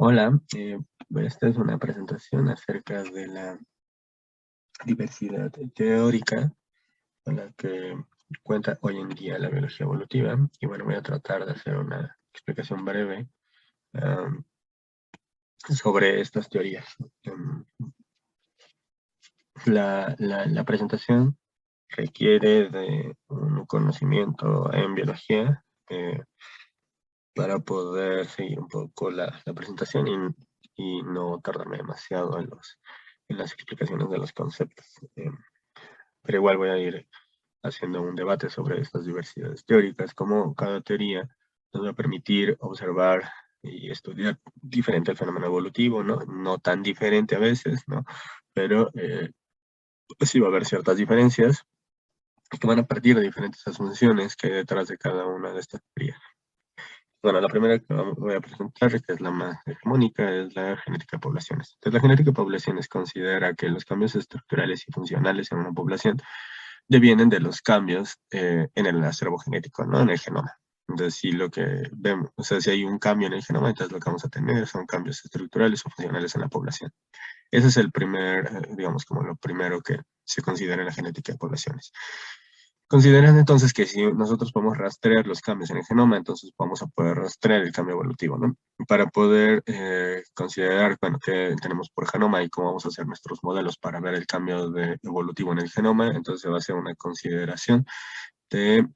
Hola, esta es una presentación acerca de la diversidad teórica con la que cuenta hoy en día la biología evolutiva. Y bueno, voy a tratar de hacer una explicación breve am, sobre estas teorías. La presentación requiere de un conocimiento en biología para poder seguir un poco la presentación y no tardarme demasiado en las explicaciones de los conceptos. Pero igual voy a ir haciendo un debate sobre estas diversidades teóricas, cómo cada teoría nos va a permitir observar y estudiar diferente el fenómeno evolutivo, ¿no? No tan diferente a veces, ¿no? Pero pues sí va a haber ciertas diferencias que van a partir de diferentes asunciones que hay detrás de cada una de estas teorías. Bueno, la primera que voy a presentar, que es la más hegemónica, es la genética de poblaciones. Entonces, la genética de poblaciones considera que los cambios estructurales y funcionales en una población devienen de los cambios en el acervo genético, ¿no? En el genoma. Entonces, si lo que vemos, o sea, si hay un cambio en el genoma, entonces lo que vamos a tener son cambios estructurales o funcionales en la población. Ese es el primer, digamos, como lo primero que se considera en la genética de poblaciones. Consideran entonces que si nosotros podemos rastrear los cambios en el genoma, entonces vamos a poder rastrear el cambio evolutivo, ¿no? Para poder considerar, bueno, qué tenemos por genoma y cómo vamos a hacer nuestros modelos para ver el cambio evolutivo en el genoma, entonces se va a hacer una consideración de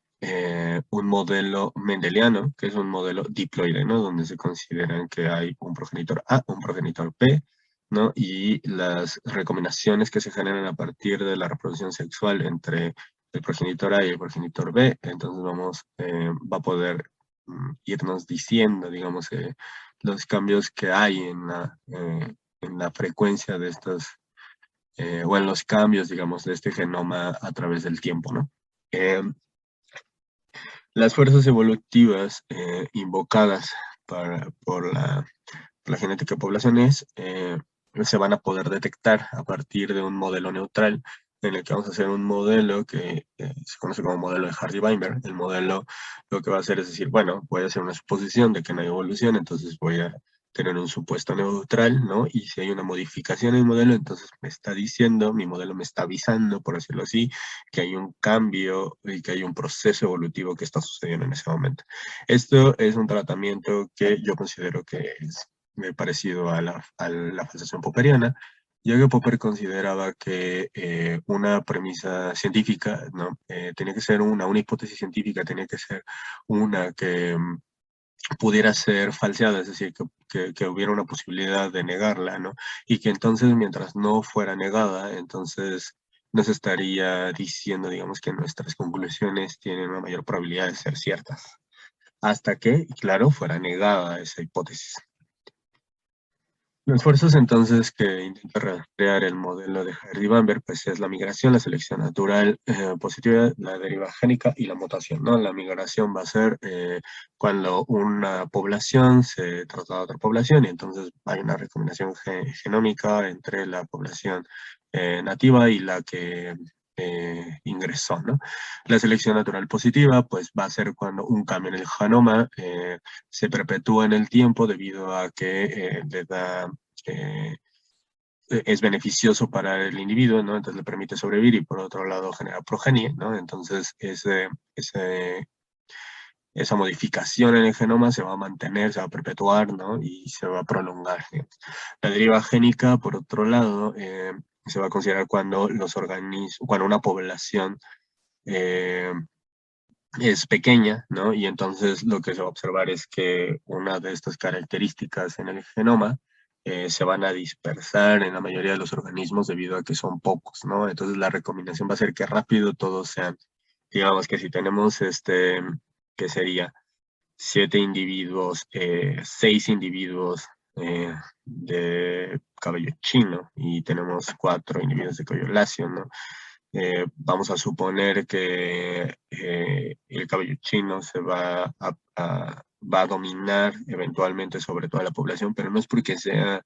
un modelo mendeliano, que es un modelo diploide, ¿no? Donde se consideran que hay un progenitor A, un progenitor B, ¿no? Y las recombinaciones que se generan a partir de la reproducción sexual entre el progenitor A y el progenitor B, entonces va a poder irnos diciendo, digamos, los cambios que hay en la frecuencia de estos, o en los cambios, digamos, de este genoma a través del tiempo, ¿no? Eh, las fuerzas evolutivas invocadas por la genética de poblaciones se van a poder detectar a partir de un modelo neutral en el que vamos a hacer un modelo que se conoce como modelo de Hardy-Weinberg. El modelo lo que va a hacer es decir, bueno, voy a hacer una suposición de que no hay evolución, entonces voy a tener un supuesto neutral, ¿no? Y si hay una modificación en el modelo, entonces me está diciendo, mi modelo me está avisando, por decirlo así, que hay un cambio y que hay un proceso evolutivo que está sucediendo en ese momento. Esto es un tratamiento que yo considero que es parecido a la falsación popperiana, ya que Popper consideraba que una premisa científica, ¿no? Tenía que ser una hipótesis científica, tenía que ser una que pudiera ser falseada, es decir, que hubiera una posibilidad de negarla, ¿no? Y que entonces, mientras no fuera negada, entonces nos estaría diciendo, digamos, que nuestras conclusiones tienen una mayor probabilidad de ser ciertas, hasta que, claro, fuera negada esa hipótesis. Los esfuerzos entonces que intenta rastrear el modelo de Hardy-Weinberg, pues es la migración, la selección natural positiva, la deriva génica y la mutación, ¿no? La migración va a ser cuando una población se traslada a otra población y entonces hay una recombinación genómica entre la población nativa y la que ingresó, ¿no? La selección natural positiva, pues va a ser cuando un cambio en el genoma se perpetúa en el tiempo debido a que le da eh, es beneficioso para el individuo, ¿no? Entonces le permite sobrevivir y por otro lado genera progenie, ¿no? Entonces esa modificación en el genoma se va a mantener, se va a perpetuar, ¿no? Y se va a prolongar, digamos. La deriva génica, por otro lado, se va a considerar cuando cuando una población eh, es pequeña, ¿no? Y entonces lo que se va a observar es que una de estas características en el genoma se van a dispersar en la mayoría de los organismos debido a que son pocos, ¿no? Entonces la recomendación va a ser que rápido todos sean, digamos que si tenemos que sería 7 individuos, 6 individuos de cabello chino y tenemos 4 individuos de cabello lacio, ¿no? Vamos a suponer que el cabello chino va a dominar eventualmente sobre toda la población, pero no es porque sea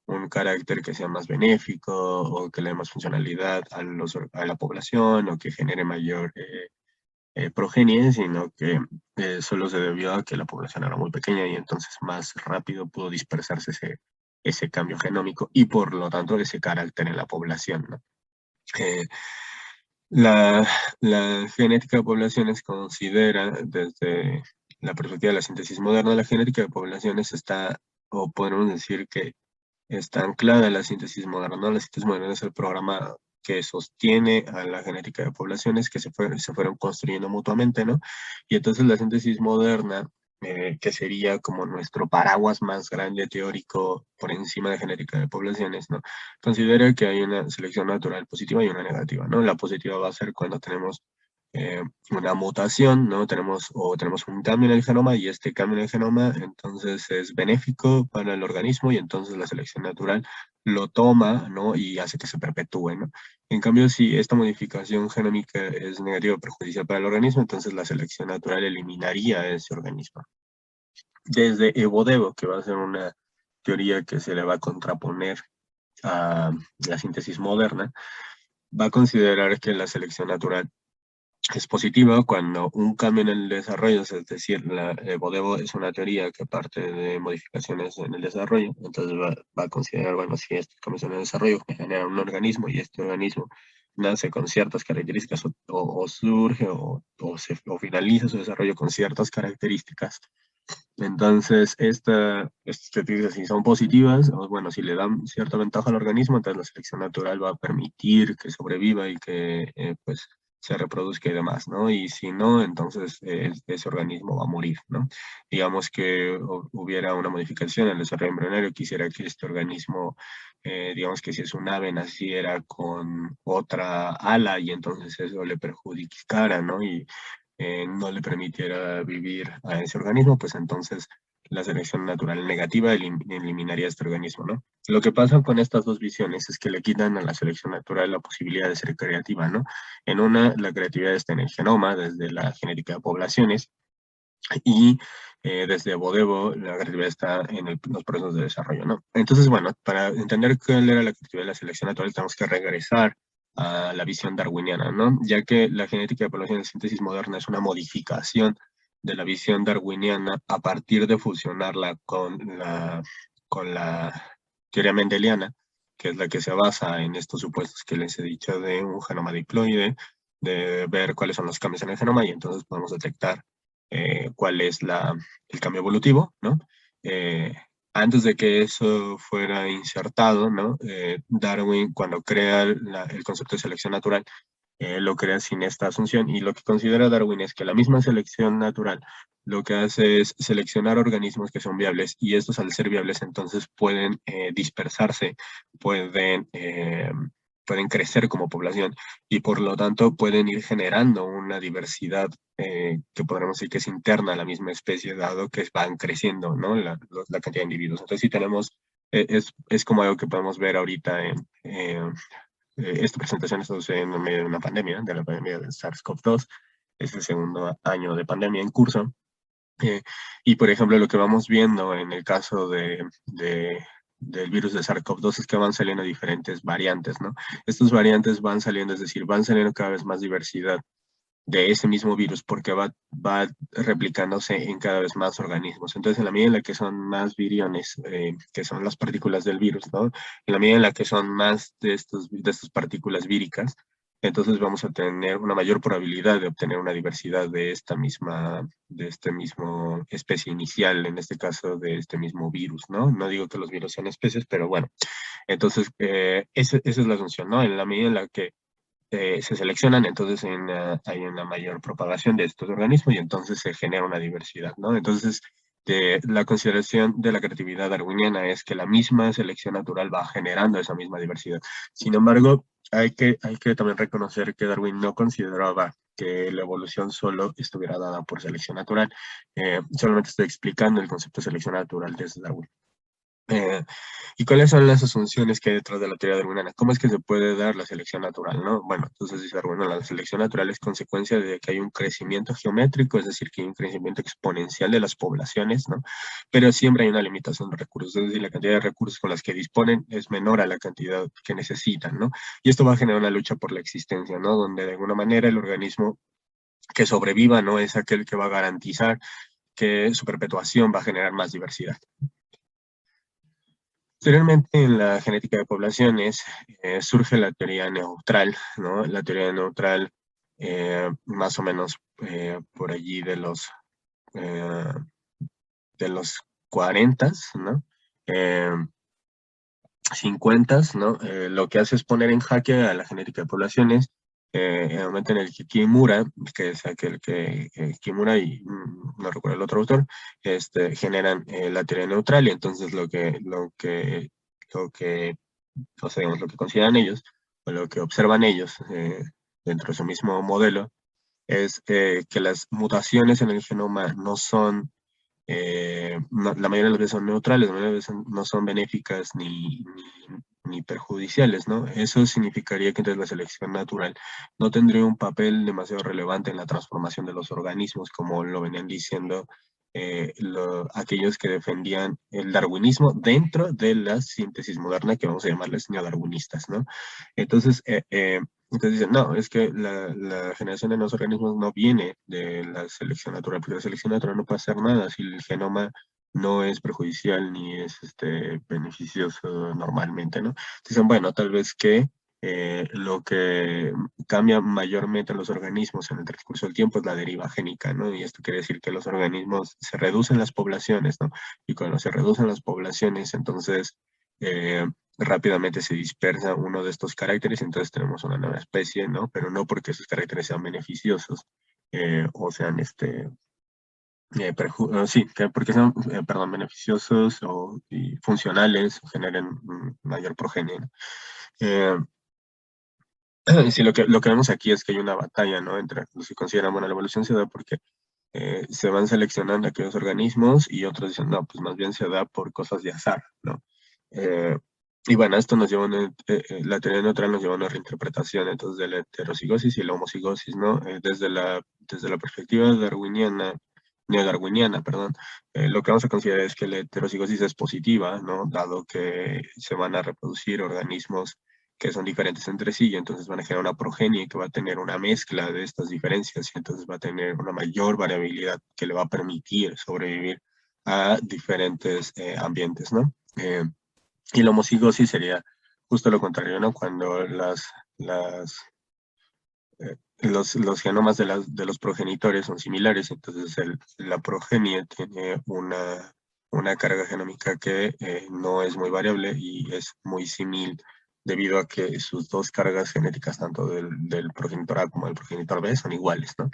un carácter que sea más benéfico o que le dé más funcionalidad a la población o que genere mayor progenie, sino que solo se debió a que la población era muy pequeña y entonces más rápido pudo dispersarse ese cambio genómico y por lo tanto ese carácter en la población, ¿no? Eh, la, la genética de poblaciones considera, desde la perspectiva de la síntesis moderna, la genética de poblaciones está, o podemos decir que está anclada en la síntesis moderna, ¿no? La síntesis moderna es el programa que sostiene a la genética de poblaciones que se fueron construyendo mutuamente, ¿no? Y entonces la síntesis moderna, que sería como nuestro paraguas más grande teórico por encima de genética de poblaciones, ¿no? Considera que hay una selección natural positiva y una negativa, ¿no? La positiva va a ser cuando tenemos eh, una mutación, ¿no? Tenemos un cambio en el genoma y este cambio en el genoma entonces es benéfico para el organismo y entonces la selección natural lo toma, ¿no? Y hace que se perpetúe, ¿no? En cambio, si esta modificación genómica es negativa o perjudicial para el organismo, entonces la selección natural eliminaría ese organismo. Desde Evo-Devo, que va a ser una teoría que se le va a contraponer a la síntesis moderna, va a considerar que la selección natural es positiva cuando un cambio en el desarrollo, es decir, la Evo-Devo es una teoría que parte de modificaciones en el desarrollo, entonces va a considerar, bueno, si estos cambios en el desarrollo generan un organismo y este organismo nace con ciertas características o surge o finaliza su desarrollo con ciertas características. Entonces, estas teorías, si son positivas, o bueno, si le dan cierta ventaja al organismo, entonces la selección natural va a permitir que sobreviva y que pues se reproduzca y demás, ¿no? Y si no, entonces ese organismo va a morir, ¿no? Digamos que hubiera una modificación en el desarrollo embrionario, quisiera que este organismo, digamos que si es un ave, naciera con otra ala y entonces eso le perjudicara, ¿no? Y no le permitiera vivir a ese organismo, pues entonces la selección natural negativa eliminaría este organismo, ¿no? Lo que pasa con estas dos visiones es que le quitan a la selección natural la posibilidad de ser creativa, ¿no? En una, la creatividad está en el genoma, desde la genética de poblaciones, y desde Bodevo la creatividad está en los procesos de desarrollo, ¿no? Entonces, bueno, para entender cuál era la creatividad de la selección natural, tenemos que regresar a la visión darwiniana, ¿no? Ya que la genética de población de síntesis moderna es una modificación de la visión darwiniana a partir de fusionarla con la teoría mendeliana, que es la que se basa en estos supuestos que les he dicho de un genoma diploide, de ver cuáles son los cambios en el genoma y entonces podemos detectar cuál es el cambio evolutivo, ¿no? Eh, Antes de que eso fuera insertado, ¿no? Darwin, cuando crea el concepto de selección natural, lo crea sin esta asunción y lo que considera Darwin es que la misma selección natural lo que hace es seleccionar organismos que son viables y estos al ser viables entonces pueden dispersarse, pueden, eh, pueden crecer como población y por lo tanto pueden ir generando una diversidad que podríamos decir que es interna a la misma especie dado que van creciendo, ¿no? La cantidad de individuos. Entonces si tenemos, es como algo que podemos ver ahorita esta presentación está sucediendo en medio de una pandemia, de la pandemia del SARS-CoV-2. Es el segundo año de pandemia en curso. Y, por ejemplo, lo que vamos viendo en el caso del virus de SARS-CoV-2 es que van saliendo diferentes variantes, ¿no? Estas variantes van saliendo, es decir, van saliendo cada vez más diversidad de ese mismo virus porque va replicándose en cada vez más organismos. Entonces, en la medida en la que son más viriones, que son las partículas del virus, ¿no? En la medida en la que son más de estas partículas víricas, entonces vamos a tener una mayor probabilidad de obtener una diversidad de este mismo especie inicial, en este caso de este mismo virus, ¿no? No digo que los virus sean especies, pero bueno. Entonces, esa es la asunción, ¿no? En la medida en la que se seleccionan, entonces hay una mayor propagación de estos organismos y entonces se genera una diversidad, ¿no? Entonces, la consideración de la creatividad darwiniana es que la misma selección natural va generando esa misma diversidad. Sin embargo, hay que también reconocer que Darwin no consideraba que la evolución solo estuviera dada por selección natural. Solamente estoy explicando el concepto de selección natural desde Darwin. Eh, ¿Y cuáles son las asunciones que hay detrás de la teoría darwiniana? ¿Cómo es que se puede dar la selección natural, no? Bueno, entonces dice Darwin, la selección natural es consecuencia de que hay un crecimiento geométrico, es decir, que hay un crecimiento exponencial de las poblaciones, ¿no? Pero siempre hay una limitación de recursos, es decir, la cantidad de recursos con las que disponen es menor a la cantidad que necesitan, ¿no? Y esto va a generar una lucha por la existencia, ¿no? Donde de alguna manera el organismo que sobreviva no es aquel que va a garantizar que su perpetuación va a generar más diversidad. Posteriormente, en la genética de poblaciones, surge la teoría neutral, ¿no? La teoría neutral, más o menos por allí eh, de los 40, ¿no? Eh, 50, ¿no? Lo que hace es poner en jaque a la genética de poblaciones, en el momento en el que Kimura, que es aquel que Kimura y no recuerdo el otro autor, generan la teoría neutral, y entonces o sea, digamos, lo que consideran ellos, o lo que observan ellos dentro de su mismo modelo, es que las mutaciones en el genoma no son la mayoría de las veces son neutrales, la mayoría de las veces no son benéficas ni perjudiciales, ¿no? Eso significaría que entonces la selección natural no tendría un papel demasiado relevante en la transformación de los organismos, como lo venían diciendo aquellos que defendían el darwinismo dentro de la síntesis moderna, que vamos a llamarles neodarwinistas, ¿no? Entonces, entonces dicen, no, es que la generación de nuevos organismos no viene de la selección natural, porque la selección natural no puede hacer nada si el genoma no es perjudicial ni es beneficioso normalmente, ¿no? Dicen, bueno, tal vez que lo que cambia mayormente los organismos en el transcurso del tiempo es la deriva génica, ¿no? Y esto quiere decir que los organismos se reducen las poblaciones, ¿no? Y cuando se reducen las poblaciones, entonces rápidamente se dispersa uno de estos caracteres, entonces tenemos una nueva especie, ¿no? Pero no porque esos caracteres sean beneficiosos o sean, sí, porque sean, perdón, beneficiosos y funcionales o generen mayor progenie, ¿no? Sí, lo que vemos aquí es que hay una batalla, ¿no? Entre los que consideran, bueno, la evolución se da porque se van seleccionando aquellos organismos y otros dicen, no, pues más bien se da por cosas de azar, ¿no? Eh, y bueno, esto nos lleva a la teoría neutral nos lleva a una reinterpretación entonces de la heterocigosis y la homocigosis, ¿no? Desde la perspectiva darwiniana, neodarwiniana, perdón, lo que vamos a considerar es que la heterocigosis es positiva, ¿no? Dado que se van a reproducir organismos que son diferentes entre sí, y entonces van a generar una progenie que va a tener una mezcla de estas diferencias, y entonces va a tener una mayor variabilidad que le va a permitir sobrevivir a diferentes ambientes, ¿no? Y la homocigosis sería justo lo contrario, ¿no? Cuando los genomas de los progenitores son similares, entonces la progenie tiene una carga genómica que no es muy variable y es muy similar debido a que sus dos cargas genéticas, tanto del progenitor A como del progenitor B, son iguales, ¿no?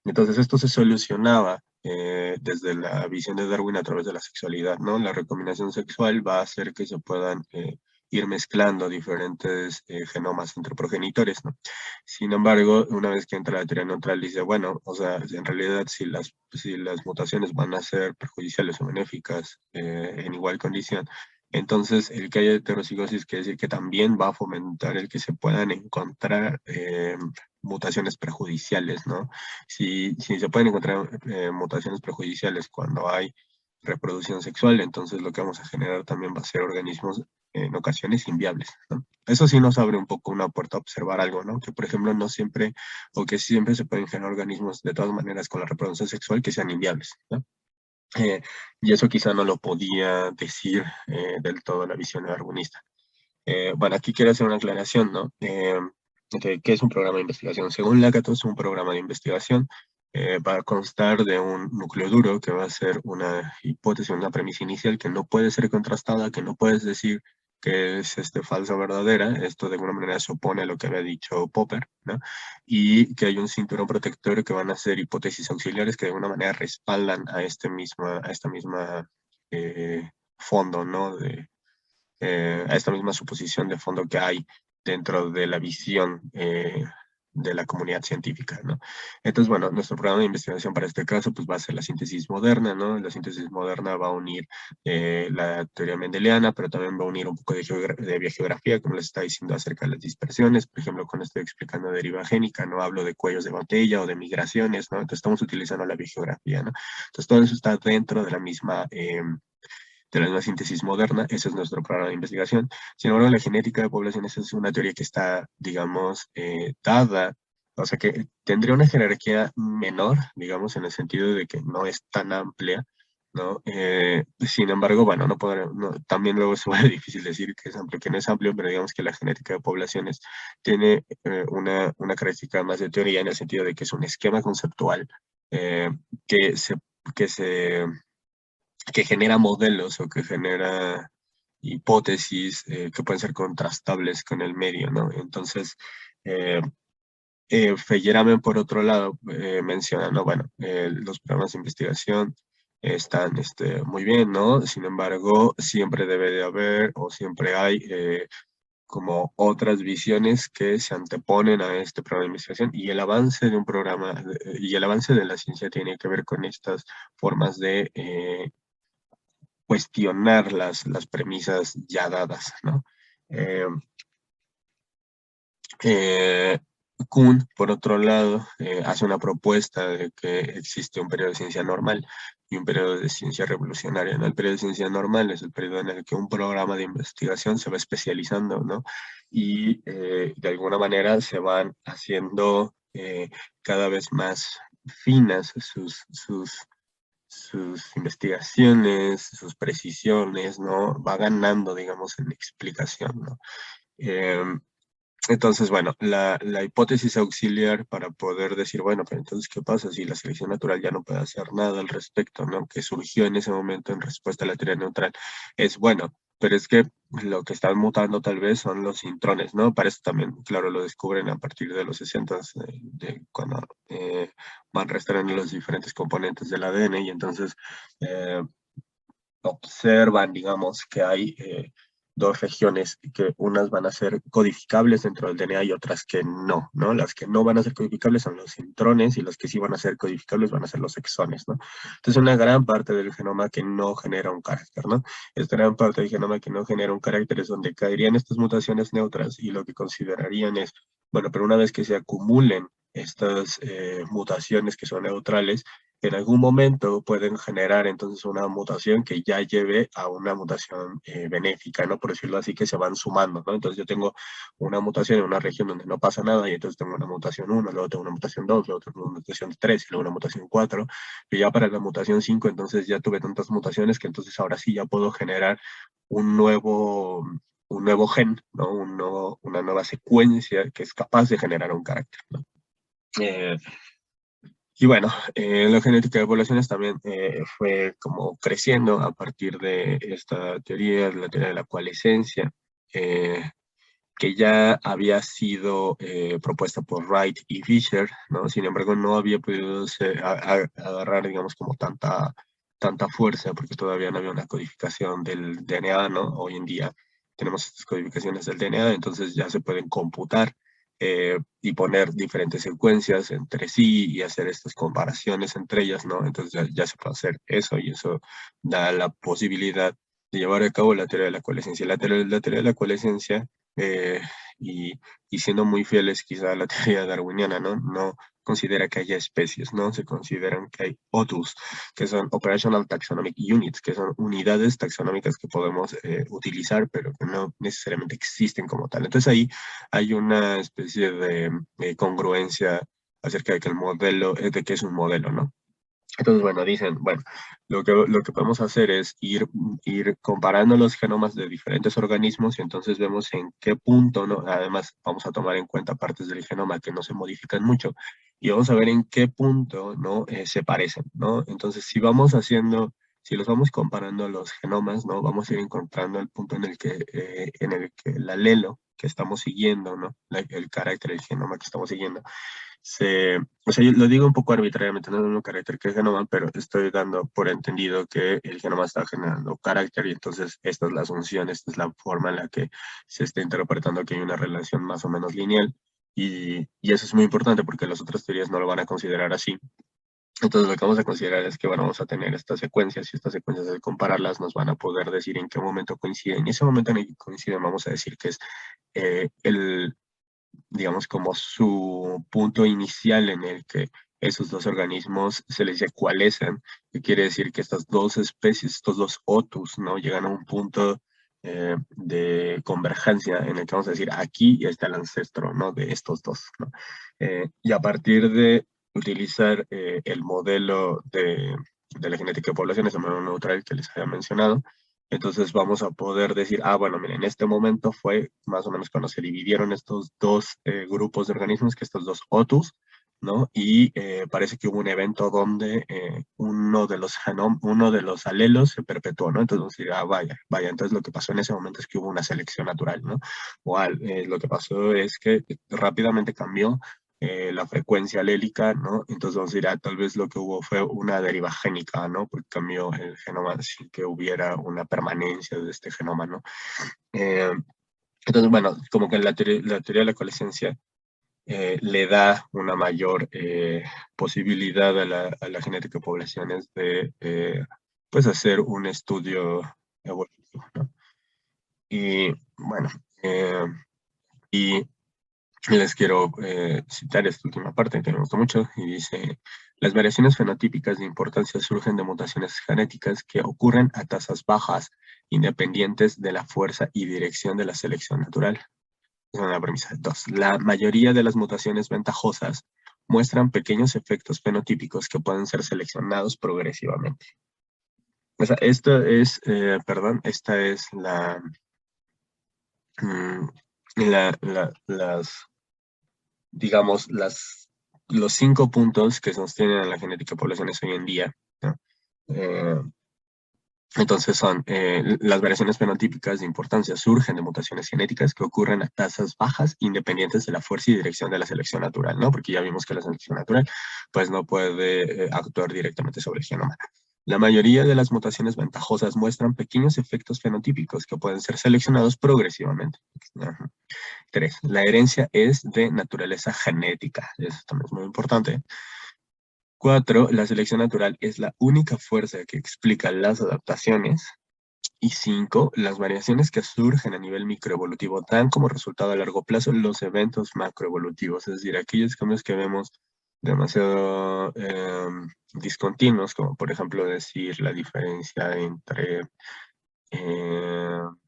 Entonces esto se solucionaba desde la visión de Darwin a través de la sexualidad, ¿no? La recombinación sexual va a hacer que se puedan ir mezclando diferentes genomas entre progenitores, ¿no? Sin embargo, una vez que entra la teoría neutral, dice, bueno, o sea, en realidad si las mutaciones van a ser perjudiciales o benéficas en igual condición, entonces el que haya heterocigosis quiere decir que también va a fomentar el que se puedan encontrar mutaciones perjudiciales, ¿no? Si se pueden encontrar mutaciones perjudiciales cuando hay reproducción sexual, entonces lo que vamos a generar también va a ser organismos en ocasiones inviables, ¿no? Eso sí nos abre un poco una puerta a observar algo, ¿no? Que por ejemplo no siempre, o que siempre se pueden generar organismos de todas maneras con la reproducción sexual que sean inviables, ¿no? Y eso quizá no lo podía decir del todo la visión darwinista. Bueno, aquí quiero hacer una aclaración, ¿no? ¿Qué es un programa de investigación? Según Lakatos, un programa de investigación va a constar de un núcleo duro que va a ser una hipótesis, una premisa inicial que no puede ser contrastada, que no puedes decir que es falsa o verdadera. Esto de alguna manera se opone a lo que había dicho Popper, ¿no? Y que hay un cinturón protector que van a ser hipótesis auxiliares que de alguna manera respaldan a esta misma fondo, ¿no? A esta misma suposición de fondo que hay dentro de la visión de la comunidad científica, ¿no? Entonces, bueno, nuestro programa de investigación para este caso pues va a ser la síntesis moderna, ¿no? La síntesis moderna va a unir la teoría mendeliana, pero también va a unir un poco de biogeografía, como les estaba diciendo acerca de las dispersiones. Por ejemplo, cuando estoy explicando deriva génica, no hablo de cuellos de botella o de migraciones, ¿no? Entonces estamos utilizando la biogeografía, ¿no? Entonces todo eso está dentro de la nueva síntesis moderna. Ese es nuestro programa de investigación. Sin embargo, la genética de poblaciones es una teoría que está, digamos, dada o sea que tendría una jerarquía menor, digamos, en el sentido de que no es tan amplia, ¿no? Sin embargo, bueno, también luego se vuelve difícil decir que es amplio, que no es amplio, pero digamos que la genética de poblaciones tiene una característica más de teoría en el sentido de que es un esquema conceptual eh, que se, que se, que genera modelos o que genera hipótesis que pueden ser contrastables con el medio, ¿no? Entonces, eh, Feyerabend, por otro lado, menciona, ¿no? Bueno, los programas de investigación están muy bien, ¿no? Sin embargo, siempre debe de haber o siempre hay como otras visiones que se anteponen a este programa de investigación y el avance de un programa y el avance de la ciencia tiene que ver con estas formas de cuestionar las premisas ya dadas, ¿no? Eh, Eh, Kuhn, por otro lado, hace una propuesta de que existe un periodo de ciencia normal y un periodo de ciencia revolucionaria, ¿no? El periodo de ciencia normal es el periodo en el que un programa de investigación se va especializando, ¿no? Y de alguna manera se van haciendo cada vez más finas sus investigaciones, sus precisiones, ¿no? Va ganando, digamos, en explicación, ¿no? Em, entonces, bueno, la hipótesis auxiliar para poder decir, bueno, pero entonces, ¿qué pasa si la selección natural ya no puede hacer nada al respecto, ¿no? Que surgió en ese momento en respuesta a la teoría neutral, es bueno, pero es que lo que están mutando tal vez son los intrones, ¿no? Para eso también, claro, lo descubren a partir de los 60, cuando van restauran los diferentes componentes del ADN y entonces eh, observan, digamos, que hay dos regiones que unas van a ser codificables dentro del DNA y otras que no, ¿no? Las que no van a ser codificables son los intrones y los que sí van a ser codificables van a ser los exones, ¿no? Entonces, una gran parte del genoma que no genera un carácter, ¿no? Esta gran parte del genoma que no genera un carácter es donde caerían estas mutaciones neutras y lo que considerarían es, bueno, pero una vez que se acumulen estas mutaciones que son neutrales, en algún momento pueden generar entonces una mutación que ya lleve a una mutación benéfica, ¿no? Por decirlo así, que se van sumando, ¿no? Entonces yo tengo una mutación en una región donde no pasa nada y entonces tengo una mutación 1, luego tengo una mutación 2, luego tengo una mutación 3 y luego una mutación 4 y ya para la mutación 5 entonces ya tuve tantas mutaciones que entonces ahora sí ya puedo generar un nuevo, un nuevo gen, ¿no? Una nueva secuencia que es capaz de generar un carácter, ¿no? Eh, y bueno, la genética de poblaciones también fue como creciendo a partir de esta teoría, la teoría de la coalescencia, eh, que ya había sido propuesta por Wright y Fisher, ¿no? Sin embargo, no había podido agarrar, digamos, como tanta fuerza, porque todavía no había una codificación del DNA, ¿no? Hoy en día tenemos estas codificaciones del DNA, entonces ya se pueden computar y poner diferentes secuencias entre sí y hacer estas comparaciones entre ellas, ¿no? Entonces ya se puede hacer eso y eso da la posibilidad de llevar a cabo la teoría de la coalescencia. La teoría de la coalescencia eh, y, y siendo muy fieles quizá a la teoría darwiniana, ¿no? No considera que haya especies, ¿no? Se consideran que hay OTUs, que son Operational Taxonomic Units, que son unidades taxonómicas que podemos utilizar, pero que no necesariamente existen como tal. Entonces ahí hay una especie de congruencia acerca de que el modelo, de que es un modelo, ¿no? Entonces, bueno, dicen, bueno, lo que podemos hacer es ir comparando los genomas de diferentes organismos y entonces vemos en qué punto, ¿no? Además, vamos a tomar en cuenta partes del genoma que no se modifican mucho y vamos a ver en qué punto, ¿no? Se parecen, ¿no? Entonces, si los vamos comparando los genomas, ¿no? Vamos a ir encontrando el punto en el que el alelo que estamos siguiendo, ¿no? El carácter del genoma que estamos siguiendo o sea, yo lo digo un poco arbitrariamente, no es un carácter que es genoma, pero estoy dando por entendido que el genoma está generando carácter y entonces esta es la asunción, esta es la forma en la que se está interpretando que hay una relación más o menos lineal y eso es muy importante porque las otras teorías no lo van a considerar así. Entonces lo que vamos a considerar es que bueno, vamos a tener estas secuencias y estas secuencias al compararlas nos van a poder decir en qué momento coinciden. Y ese momento en el que coinciden vamos a decir que es el digamos, como su punto inicial en el que esos dos organismos se les ecualizan, que quiere decir que estas dos especies, estos dos otus, ¿no? Llegan a un punto de convergencia en el que vamos a decir aquí está el ancestro, ¿no? De estos dos, ¿no? Y a partir de utilizar el modelo de la genética de poblaciones, el modelo neutral que les había mencionado, entonces vamos a poder decir, ah, bueno, miren, en este momento fue más o menos cuando se dividieron estos dos grupos de organismos, que estos dos otus, ¿no? Y parece que hubo un evento donde uno de los alelos se perpetuó, ¿no? Entonces vamos a decir, ah, vaya, entonces lo que pasó en ese momento es que hubo una selección natural, ¿no? Lo que pasó es que rápidamente cambió la frecuencia alélica, ¿no? Entonces vamos a decir, ah, tal vez lo que hubo fue una deriva génica, ¿no? Porque cambió el genoma sin que hubiera una permanencia de este genoma, ¿no? Eh, entonces, bueno, como que la teoría de la coalescencia le da una mayor posibilidad a la genética de poblaciones de pues hacer un estudio evolutivo, ¿no? Y bueno, y les quiero citar esta última parte que me gustó mucho y dice, las variaciones fenotípicas de importancia surgen de mutaciones genéticas que ocurren a tasas bajas, independientes de la fuerza y dirección de la selección natural. Es una premisa. Dos, la mayoría de las mutaciones ventajosas muestran pequeños efectos fenotípicos que pueden ser seleccionados progresivamente. O sea, esta es mm, digamos, los 5 puntos que sostienen a la genética de poblaciones hoy en día, ¿no? Eh, Entonces las variaciones fenotípicas de importancia surgen de mutaciones genéticas que ocurren a tasas bajas independientes de la fuerza y dirección de la selección natural, ¿no? Porque ya vimos que la selección natural pues no puede actuar directamente sobre el genoma. La mayoría de las mutaciones ventajosas muestran pequeños efectos fenotípicos que pueden ser seleccionados progresivamente. Ajá. 3. La herencia es de naturaleza genética. Eso también es muy importante. 4. La selección natural es la única fuerza que explica las adaptaciones. Y 5. Las variaciones que surgen a nivel microevolutivo dan como resultado a largo plazo los eventos macroevolutivos, es decir, aquellos cambios que vemos demasiado discontinuos, como por ejemplo decir la diferencia entre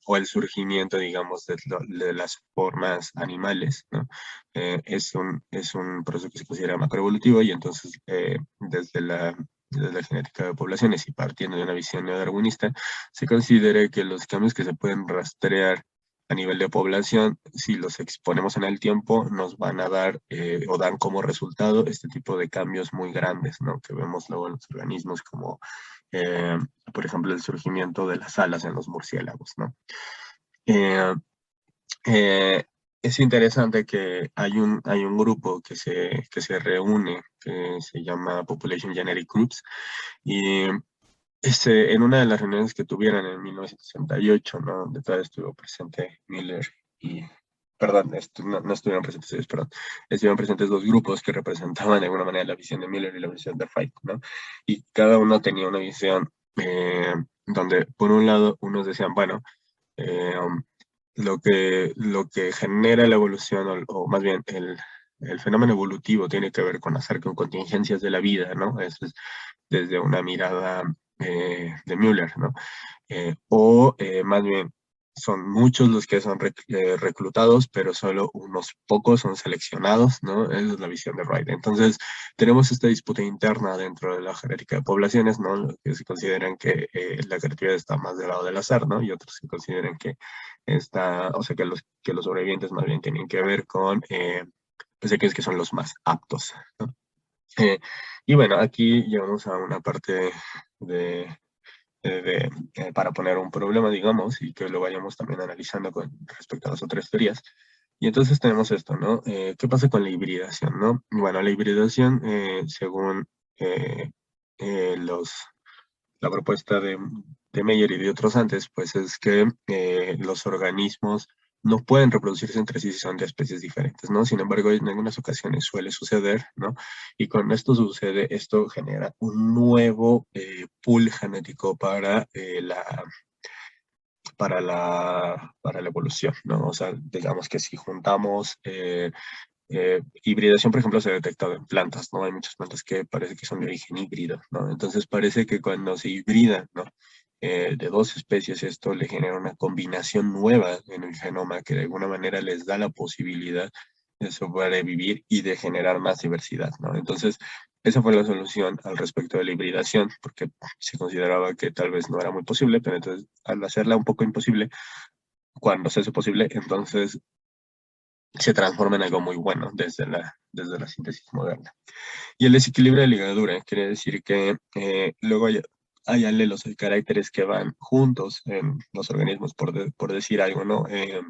o el surgimiento, digamos, de las formas animales, ¿no? Es un proceso que se considera macroevolutivo y entonces desde la genética de poblaciones y partiendo de una visión neodarwinista, se considera que los cambios que se pueden rastrear a nivel de población, si los exponemos en el tiempo, nos van a dar o dan como resultado este tipo de cambios muy grandes, ¿no? Que vemos luego en los organismos como eh, por ejemplo, el surgimiento de las alas en los murciélagos, ¿no? Eh, eh, es interesante que hay un grupo que se reúne, que se llama Population Genetic Groups, y en una de las reuniones que tuvieron en 1968, ¿no? Donde todavía estuvo presente Miller y, perdón, no estuvieron presentes ellos, perdón, estuvieron presentes dos grupos que representaban de alguna manera la visión de Miller y la visión de Fike, ¿no? Y cada uno tenía una visión donde, por un lado, unos decían, bueno, eh, um, lo que genera la evolución, o más bien el fenómeno evolutivo tiene que ver con con contingencias de la vida, ¿no? Eso es desde una mirada de Müller, ¿no? Más bien, son muchos los que son reclutados, pero solo unos pocos son seleccionados, ¿no? Esa es la visión de Wright. Entonces, tenemos esta disputa interna dentro de la genética de poblaciones, ¿no? Los que se consideran que la creatividad está más del lado del azar, ¿no? Y otros que consideran que o sea, que los sobrevivientes más bien tienen que ver con pues aquellos que son los más aptos, ¿no? Eh, y bueno, aquí llegamos a una parte de, para poner un problema, digamos, y que lo vayamos también analizando con respecto a las otras teorías. Y entonces tenemos esto, ¿no? ¿Qué pasa con la hibridación, no? Bueno, la hibridación, según eh, los la propuesta de Meyer y de otros antes, pues es que los organismos no pueden reproducirse entre sí si son de especies diferentes, ¿no? Sin embargo, en algunas ocasiones suele suceder, ¿no? Y cuando esto sucede, esto genera un nuevo pool genético para la evolución, ¿no? O sea, digamos que si juntamos hibridación, por ejemplo, se ha detectado en plantas, ¿no? Hay muchas plantas que parece que son de origen híbrido, ¿no? Entonces parece que cuando se hibridan, ¿no? de dos especies, esto le genera una combinación nueva en el genoma que de alguna manera les da la posibilidad de sobrevivir y de generar más diversidad, ¿no? Entonces, esa fue la solución al respecto de la hibridación, porque se consideraba que tal vez no era muy posible, pero entonces al hacerla un poco imposible, cuando se hace posible, entonces se transforma en algo muy bueno desde la síntesis moderna. Y el desequilibrio de ligadura quiere decir que luego hay alelos, hay caracteres que van juntos en los organismos, por decir algo, ¿no? Eh,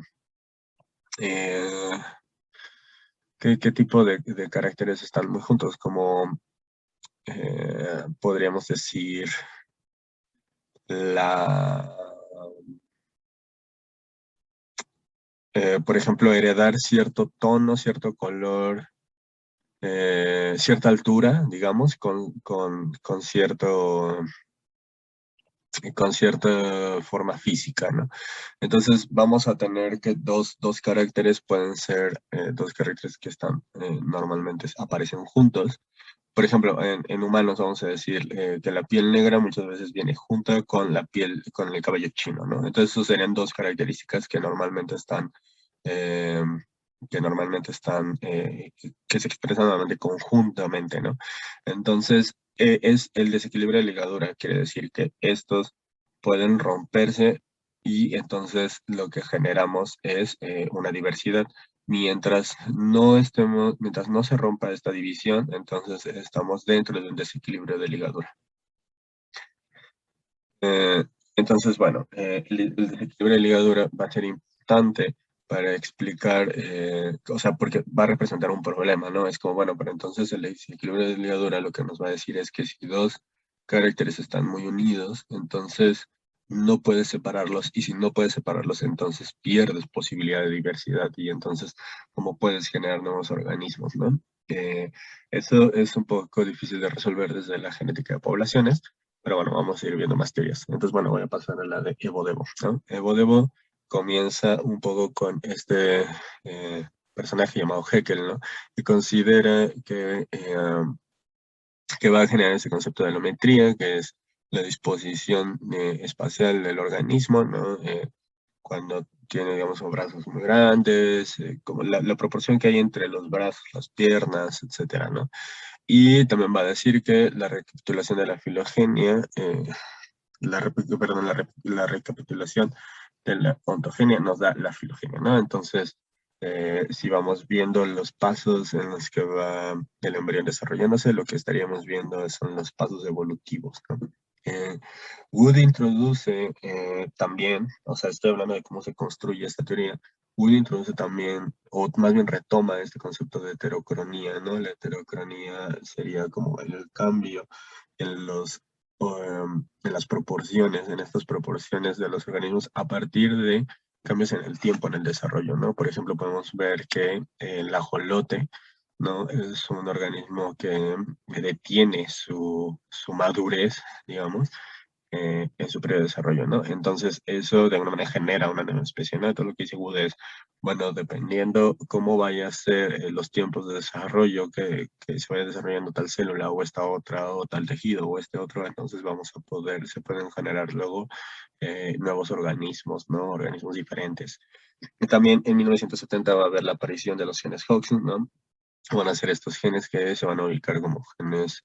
¿qué tipo de caracteres están muy juntos? Como podríamos decir la, por ejemplo, heredar cierto tono, cierto color, cierta altura, digamos, con cierta forma física, ¿no? Entonces vamos a tener que dos caracteres pueden ser dos caracteres que están normalmente aparecen juntos. Por ejemplo, en humanos vamos a decir que la piel negra muchas veces viene junta con la piel, con el cabello chino, ¿no? Entonces, esos serían dos características eh, que se expresan normalmente conjuntamente, ¿no? Entonces, es el desequilibrio de ligadura, quiere decir que estos pueden romperse y entonces lo que generamos es una diversidad. Mientras no se rompa esta división, entonces estamos dentro de un desequilibrio de ligadura. Eh, entonces, bueno, el desequilibrio de ligadura va a ser importante para explicar, o sea, porque va a representar un problema, ¿no? Es como, bueno, pero entonces el desequilibrio de ligadura lo que nos va a decir es que si dos caracteres están muy unidos, entonces no puedes separarlos, y si no puedes separarlos, entonces pierdes posibilidad de diversidad, y entonces, ¿cómo puedes generar nuevos organismos, no? Eso es un poco difícil de resolver desde la genética de poblaciones, pero bueno, vamos a ir viendo más teorías. Entonces, bueno, voy a pasar a la de Evo Devo, ¿no? Evo Devo comienza un poco con este personaje llamado Haeckel, ¿no? Y considera que va a generar ese concepto de alometría, que es la disposición espacial del organismo, ¿no? Cuando tiene, digamos, brazos muy grandes, como la proporción que hay entre los brazos, las piernas, etcétera, ¿no? Y también va a decir que la recapitulación de la filogenia, la recapitulación de la ontogenia nos da la filogenia, ¿no? Entonces, si vamos viendo los pasos en los que va el embrión desarrollándose, lo que estaríamos viendo son los pasos evolutivos, ¿no? Eh, Wood introduce también, o sea, estoy hablando de cómo se construye esta teoría. Wood introduce también, o más bien retoma este concepto de heterocronía, ¿no? La heterocronía sería como el cambio en en las proporciones, en estas proporciones de los organismos a partir de cambios en el tiempo, en el desarrollo, ¿no? Por ejemplo, podemos ver que el ajolote, ¿no? Es un organismo que detiene su madurez, digamos, en su periodo de desarrollo, ¿no? Entonces, eso de alguna manera genera una nueva especie, ¿no? Todo lo que dice Wood es, bueno, dependiendo cómo vaya a ser los tiempos de desarrollo que se vaya desarrollando tal célula o esta otra, o tal tejido o este otro, entonces se pueden generar luego nuevos organismos, ¿no? Organismos diferentes. Y también en 1970 va a haber la aparición de los genes Hoxne, ¿no? Van a ser estos genes que se van a ubicar como genes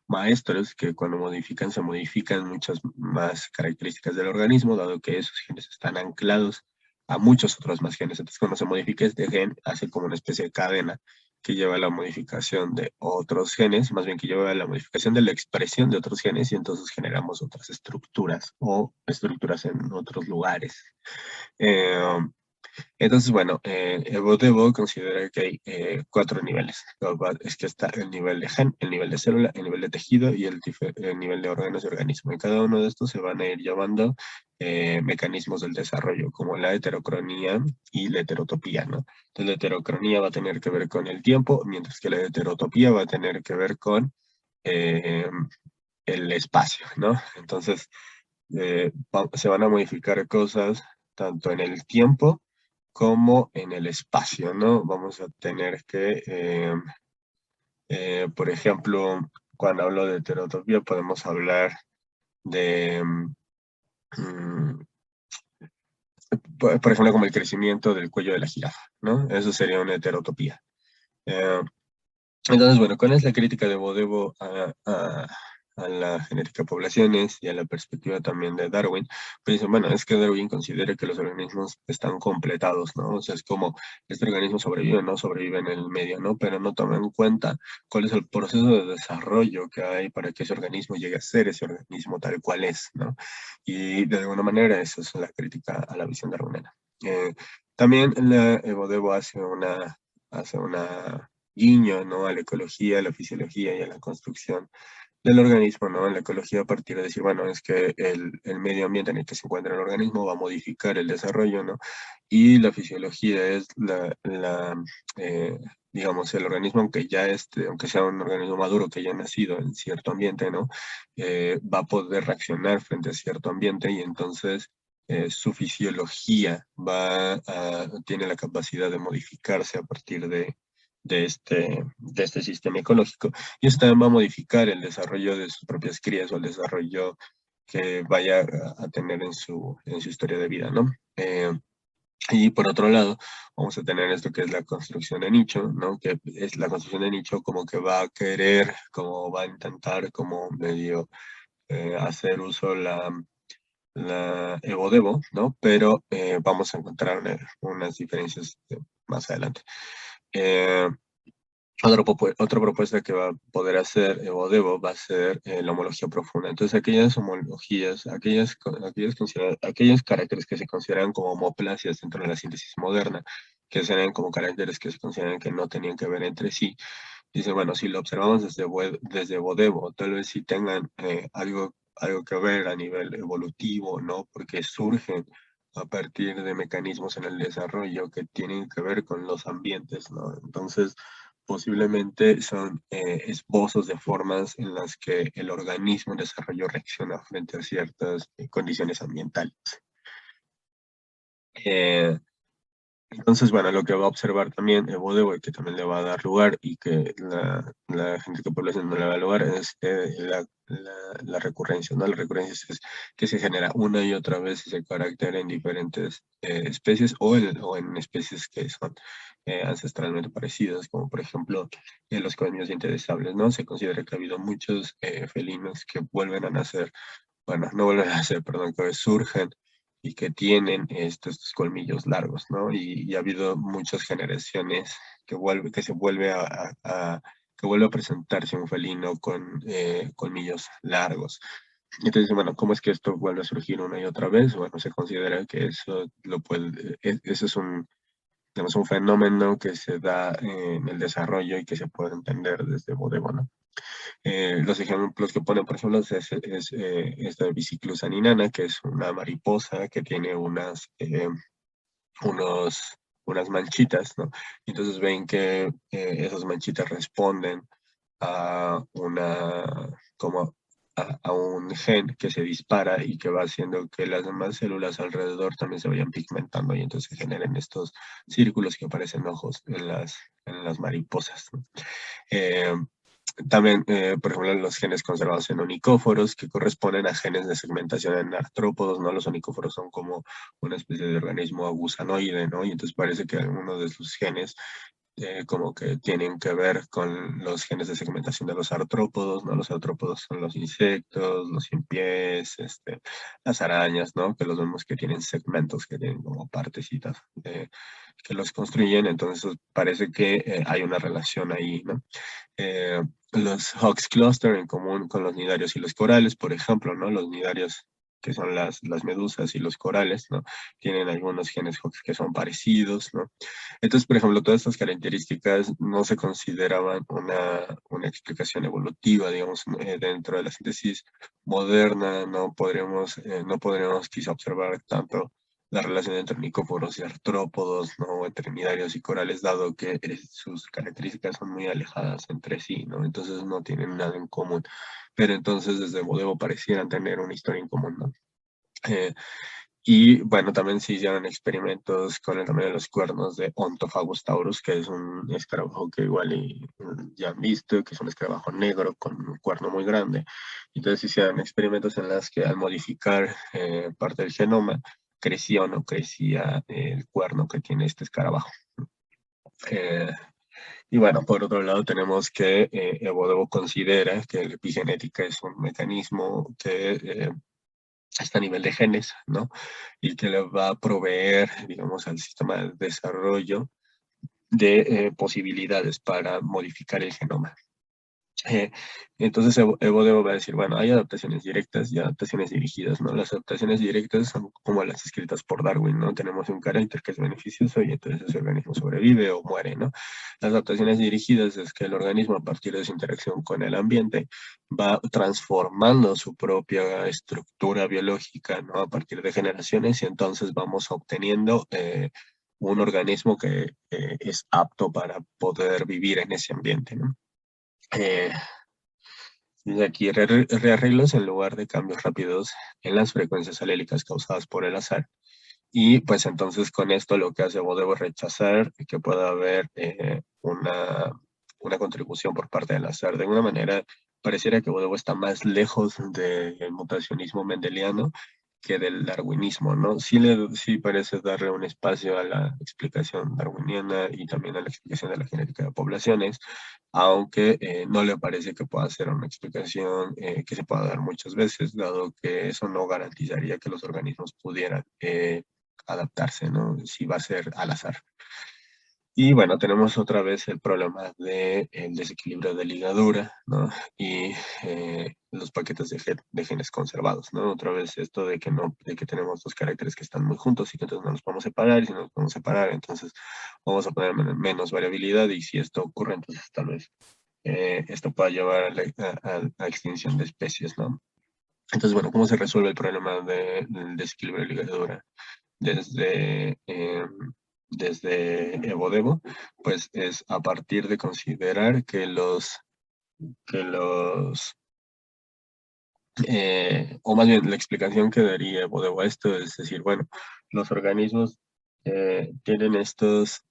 maestros, que cuando modifican, se modifican muchas más características del organismo, dado que esos genes están anclados a muchos otros más genes. Entonces, cuando se modifica este gen, hace como una especie de cadena que lleva a la modificación de otros genes, más bien que lleva a la modificación de la expresión de otros genes, y entonces generamos otras estructuras o estructuras en otros lugares. Eh, entonces, bueno, Evo considera que hay cuatro niveles. Es que está el nivel de gen, el nivel de célula, el nivel de tejido y el nivel de órganos y organismo. Y cada uno de estos se van a ir llamando mecanismos del desarrollo, como la heterocronía y la heterotopía, ¿no? Entonces, la heterocronía va a tener que ver con el tiempo, mientras que la heterotopía va a tener que ver con eh, el espacio, ¿no? Entonces, se van a modificar cosas tanto en el tiempo como en el espacio, ¿no? Vamos a tener que, por ejemplo, cuando hablo de heterotopía, podemos hablar de mm, por ejemplo, como el crecimiento del cuello de la jirafa, ¿no? Eso sería una heterotopía. Eh, entonces, bueno, ¿cuál es la crítica de Bodebo a la genética de poblaciones y a la perspectiva también de Darwin? Pues dicen, bueno, es que Darwin considera que los organismos están completados, ¿no? O sea, es como este organismo sobrevive, no sobrevive en el medio, ¿no? Pero no toma en cuenta cuál es el proceso de desarrollo que hay para que ese organismo llegue a ser ese organismo tal cual es, ¿no? Y de alguna manera esa es la crítica a la visión darwiniana. Eh, también Bodebo hace una guiño, ¿no? A la ecología, a la fisiología y a la construcción del organismo, ¿no? En la ecología a partir de decir, bueno, es que el medio ambiente en el que se encuentra el organismo va a modificar el desarrollo, ¿no? Y la fisiología es digamos, el organismo, aunque sea un organismo maduro que haya nacido en cierto ambiente, ¿no? Va a poder reaccionar frente a cierto ambiente y entonces su fisiología tiene la capacidad de modificarse a partir de este sistema ecológico. Y esto también va a modificar el desarrollo de sus propias crías o el desarrollo que vaya a tener en su historia de vida, ¿no? Y por otro lado, vamos a tener esto que es la construcción de nicho, ¿no? Que es la construcción de nicho como que va a querer, como va a intentar como medio hacer uso la Evo-Devo, ¿no? Pero vamos a encontrar unas diferencias más adelante. Eh, otra propuesta que va a poder hacer Evo va a ser la homología profunda. Entonces, aquellas homologías, aquellos caracteres que se consideran como homoplasias dentro de la síntesis moderna, que serían como caracteres que se consideran que no tenían que ver entre sí, dice, bueno, si lo observamos desde Vodebo, tal vez sí tengan algo que ver a nivel evolutivo, ¿no? Porque surgen a partir de mecanismos en el desarrollo que tienen que ver con los ambientes, ¿no? Entonces, posiblemente son esbozos de formas en las que el organismo en desarrollo reacciona frente a ciertas condiciones ambientales. Eh, entonces, bueno, lo que va a observar también Evo que también le va a dar lugar y que la gente que población no le va a dar lugar, es la recurrencia, ¿no? La recurrencia es que se genera una y otra vez ese carácter en diferentes especies o en especies que son ancestralmente parecidas, como por ejemplo los colmillos interesables, ¿no? Se considera que ha habido muchos felinos que vuelven a nacer, bueno, no vuelven a nacer, perdón, que surgen y que tienen estos colmillos largos, ¿no? Y ha habido muchas generaciones que se vuelve que vuelve a presentarse un felino con colmillos largos. Entonces, bueno, ¿cómo es que esto vuelve a surgir una y otra vez? Bueno, se considera que eso es digamos, un fenómeno que se da en el desarrollo y que se puede entender desde Bodego, ¿no? Los ejemplos que pone, por ejemplo, es esta Biciclus aninana, que es una mariposa que tiene unos, unas manchitas, ¿no? Y entonces ven que esas manchitas responden a como a un gen que se dispara y que va haciendo que las demás células alrededor también se vayan pigmentando y entonces se generen estos círculos que parecen ojos en las mariposas, ¿no? Eh, también, por ejemplo, los genes conservados en onicóforos, que corresponden a genes de segmentación en artrópodos, ¿no? Los onicóforos son como una especie de organismo gusanoide, ¿no? Y entonces parece que algunos de sus genes como que tienen que ver con los genes de segmentación de los artrópodos, ¿no? Los artrópodos son los insectos, los sin pies, las arañas, ¿no? Que los vemos que tienen segmentos, que tienen como partecitas que los construyen, entonces parece que hay una relación ahí, ¿no? Los Hawks Cluster en común con los nidarios y los corales, por ejemplo, ¿no? Los nidarios que son las medusas y los corales, ¿no? Tienen algunos genes Hawks que son parecidos, ¿no? Entonces, por ejemplo, todas estas características no se consideraban una explicación evolutiva, digamos, dentro de la síntesis moderna, no podríamos quizá observar tanto la relación entre micóporos y artrópodos, ¿no? Entre nidarios y corales, dado que sus características son muy alejadas entre sí, ¿no? Entonces no tienen nada en común. Pero entonces desde Bodego parecieran tener una historia en común, ¿no? Eh, Y bueno, también se hicieron experimentos con el tamaño de los cuernos de Ontophagos taurus, que es un escarabajo que igual ya han visto, que es un escarabajo negro con un cuerno muy grande. Entonces se hicieron experimentos en los que al modificar parte del genoma, crecía o no crecía el cuerno que tiene este escarabajo. Eh, y bueno, por otro lado tenemos que Evo considera que la epigenética es un mecanismo que está a nivel de genes, ¿no? Y que le va a proveer, digamos, al sistema de desarrollo de posibilidades para modificar el genoma. Eh, entonces Evo va a decir, bueno, hay adaptaciones directas y adaptaciones dirigidas, ¿no? Las adaptaciones directas son como las escritas por Darwin, ¿no? Tenemos un carácter que es beneficioso y entonces ese organismo sobrevive o muere, ¿no? Las adaptaciones dirigidas es que el organismo a partir de su interacción con el ambiente va transformando su propia estructura biológica, ¿no? A partir de generaciones y entonces vamos obteniendo un organismo que es apto para poder vivir en ese ambiente, ¿no? Eh, Dice aquí rearreglos en lugar de cambios rápidos en las frecuencias alélicas causadas por el azar. Y pues entonces con esto lo que hace Bodego es rechazar que pueda haber una contribución por parte del azar. De alguna manera, pareciera que Bodego está más lejos del mutacionismo mendeliano que del darwinismo, ¿no? Sí parece darle un espacio a la explicación darwiniana y también a la explicación de la genética de poblaciones, aunque no le parece que pueda ser una explicación que se pueda dar muchas veces, dado que eso no garantizaría que los organismos pudieran adaptarse, ¿no? Si va a ser al azar. Y bueno, tenemos otra vez el problema del desequilibrio de ligadura, ¿no? Y los paquetes de genes conservados, ¿no? Otra vez esto de que no, de que tenemos dos caracteres que están muy juntos y que entonces no los podemos separar, y si no los podemos separar, entonces vamos a poner menos variabilidad, y si esto ocurre, entonces tal vez esto pueda llevar a extinción de especies, ¿no? Entonces, bueno, ¿cómo se resuelve el problema del desequilibrio de ligadura? Desde, desde Evodevo, pues es a partir de considerar o más bien la explicación que daría Evodevo a esto es decir, bueno, los organismos tienen estos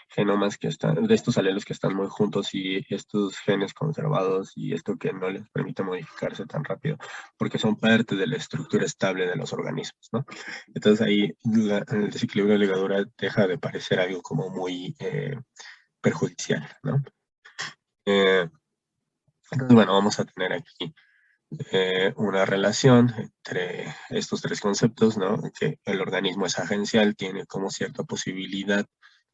genomas que están, de estos alelos que están muy juntos y estos genes conservados y esto que no les permite modificarse tan rápido, porque son parte de la estructura estable de los organismos, ¿no? Entonces ahí el desequilibrio de ligadura deja de parecer algo como muy perjudicial, ¿no? Eh, entonces, bueno, vamos a tener aquí una relación entre estos tres conceptos, ¿no? Que el organismo es agencial, tiene como cierta posibilidad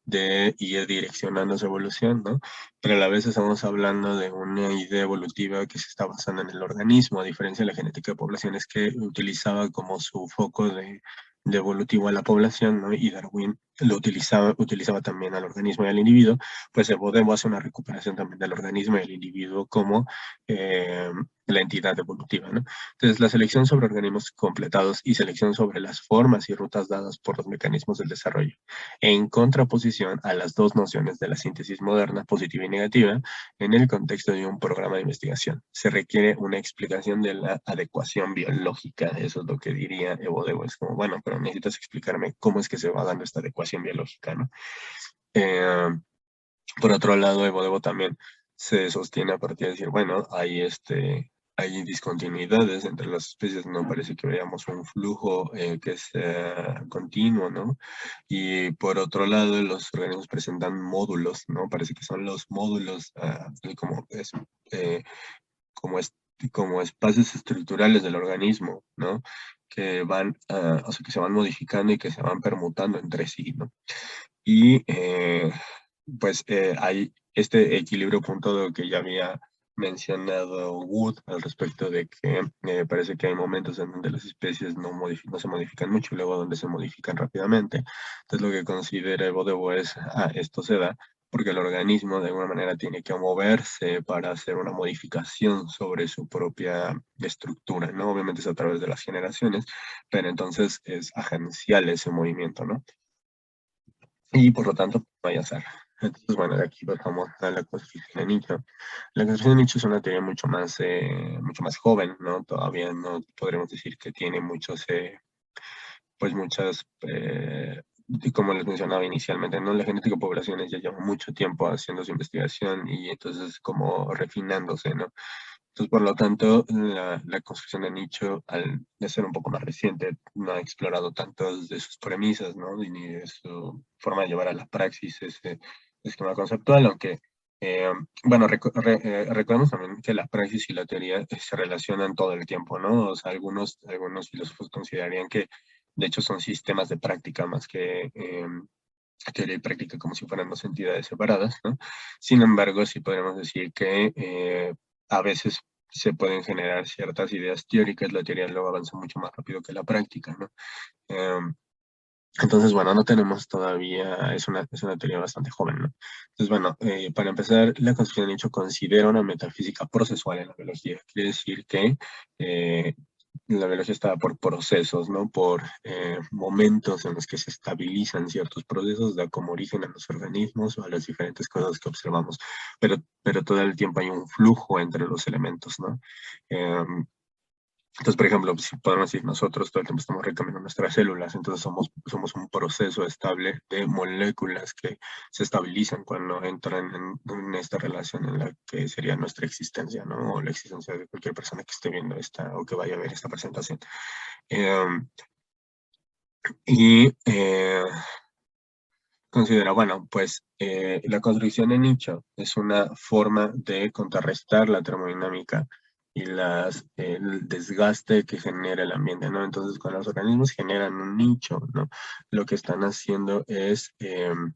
de ir direccionando su evolución, ¿no? Pero a la vez estamos hablando de una idea evolutiva que se está basando en el organismo, a diferencia de la genética de poblaciones que utilizaba como su foco de evolutivo a la población, ¿no? Y Darwin lo utilizaba también al organismo y al individuo, pues Evo hace una recuperación también del organismo y el individuo como eh, la entidad evolutiva, ¿no? Entonces, la selección sobre organismos completados y selección sobre las formas y rutas dadas por los mecanismos del desarrollo, en contraposición a las dos nociones de la síntesis moderna, positiva y negativa, en el contexto de un programa de investigación. Se requiere una explicación de la adecuación biológica, eso es lo que diría Evo Devo, es como, bueno, pero necesitas explicarme cómo es que se va dando esta adecuación biológica, ¿no? Eh, por otro lado, Evo Devo también se sostiene a partir de decir, bueno, hay discontinuidades entre las especies, no parece que veamos un flujo que sea continuo, ¿no? Y por otro lado, los organismos presentan módulos, ¿no? Parece que son los módulos eh, como, es, como espacios estructurales del organismo, ¿no? Que van, o sea, que se van modificando y que se van permutando entre sí, ¿no? Y pues hay este equilibrio punto que ya había mencionado Wood al respecto de que parece que hay momentos en donde las especies no se modifican mucho y luego donde se modifican rápidamente. Entonces lo que considera Evo es, esto se da porque el organismo de alguna manera tiene que moverse para hacer una modificación sobre su propia estructura, ¿no? Obviamente es a través de las generaciones, pero entonces es agencial ese movimiento, ¿no? Y por lo tanto no hay azar. Entonces, bueno, de aquí pasamos a la construcción de nicho. La construcción de nicho es una teoría mucho más joven, ¿no? Todavía no podremos decir que tiene muchas, y como les mencionaba inicialmente, ¿no? La genética de poblaciones ya lleva mucho tiempo haciendo su investigación y entonces como refinándose, ¿no? Entonces, por lo tanto, la construcción de nicho, al de ser un poco más reciente, no ha explorado tantas de sus premisas, ¿no? Ni de su forma de llevar a la praxis ese esquema conceptual, aunque, eh, bueno, recordemos también que la praxis y la teoría se relacionan todo el tiempo, ¿no? O sea, algunos filósofos considerarían que, de hecho, son sistemas de práctica más que teoría y práctica como si fueran dos entidades separadas, ¿no? Sin embargo, sí podemos decir que a veces se pueden generar ciertas ideas teóricas, la teoría luego avanza mucho más rápido que la práctica, ¿no? Eh, entonces, bueno, no tenemos todavía, es una teoría bastante joven, ¿no? Entonces, bueno, para empezar, la construcción de nicho considera una metafísica procesual en la biología. Quiere decir que eh, la biología está por procesos, ¿no? Por momentos en los que se estabilizan ciertos procesos, da como origen a los organismos o a las diferentes cosas que observamos. Pero todo el tiempo hay un flujo entre los elementos, ¿no? Entonces, por ejemplo, si podemos decir nosotros todo el tiempo estamos recambiando nuestras células, entonces somos un proceso estable de moléculas que se estabilizan cuando entran en esta relación en la que sería nuestra existencia, ¿no? O la existencia de cualquier persona que esté viendo esta o que vaya a ver esta presentación. Eh, y considera, bueno, pues la construcción de nicho es una forma de contrarrestar la termodinámica y el desgaste que genera el ambiente, ¿no? Entonces, cuando los organismos generan un nicho, ¿no? Lo que están haciendo es, de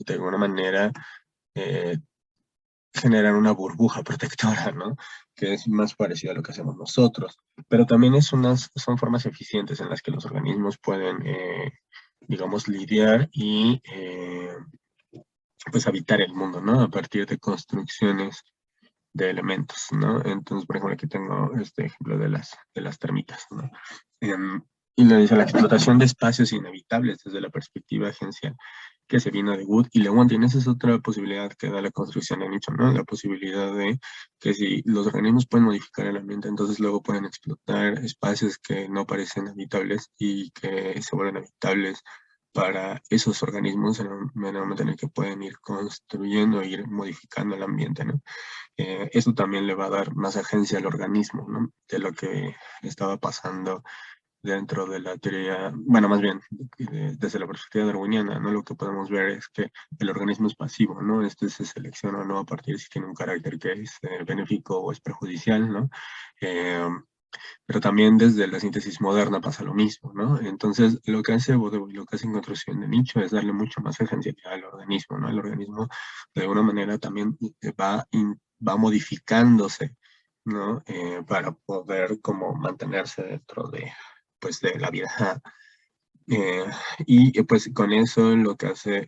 alguna manera, eh, generar una burbuja protectora, ¿no? Que es más parecido a lo que hacemos nosotros. Pero también son formas eficientes en las que los organismos pueden, digamos, lidiar y pues habitar el mundo, ¿no? A partir de construcciones de elementos, ¿no? Entonces, por ejemplo, aquí tengo este ejemplo de las termitas, ¿no? Y le dice la explotación de espacios inevitables desde la perspectiva agencial que se vino de Wood y Lewontin. Esa es otra posibilidad que da la construcción de nicho, ¿no? La posibilidad de que si los organismos pueden modificar el ambiente, entonces luego pueden explotar espacios que no parecen habitables y que se vuelven habitables para esos organismos en el momento en el que pueden ir construyendo e ir modificando el ambiente, ¿no? Eso también le va a dar más agencia al organismo, ¿no? De lo que estaba pasando dentro de la teoría, bueno, más bien desde la perspectiva darwiniana, ¿no? Lo que podemos ver es que el organismo es pasivo, ¿no? Este se selecciona no a partir de si tiene un carácter que es benéfico o es perjudicial, ¿no? Eh, pero también desde la síntesis moderna pasa lo mismo, ¿no? Entonces, lo que hace Bodeau y lo que hace en construcción de nicho es darle mucho más esencialidad al organismo, ¿no? El organismo, de alguna manera, también va modificándose, ¿no? Para poder como mantenerse dentro de, pues, de la vida. Eh, pues con eso lo que hace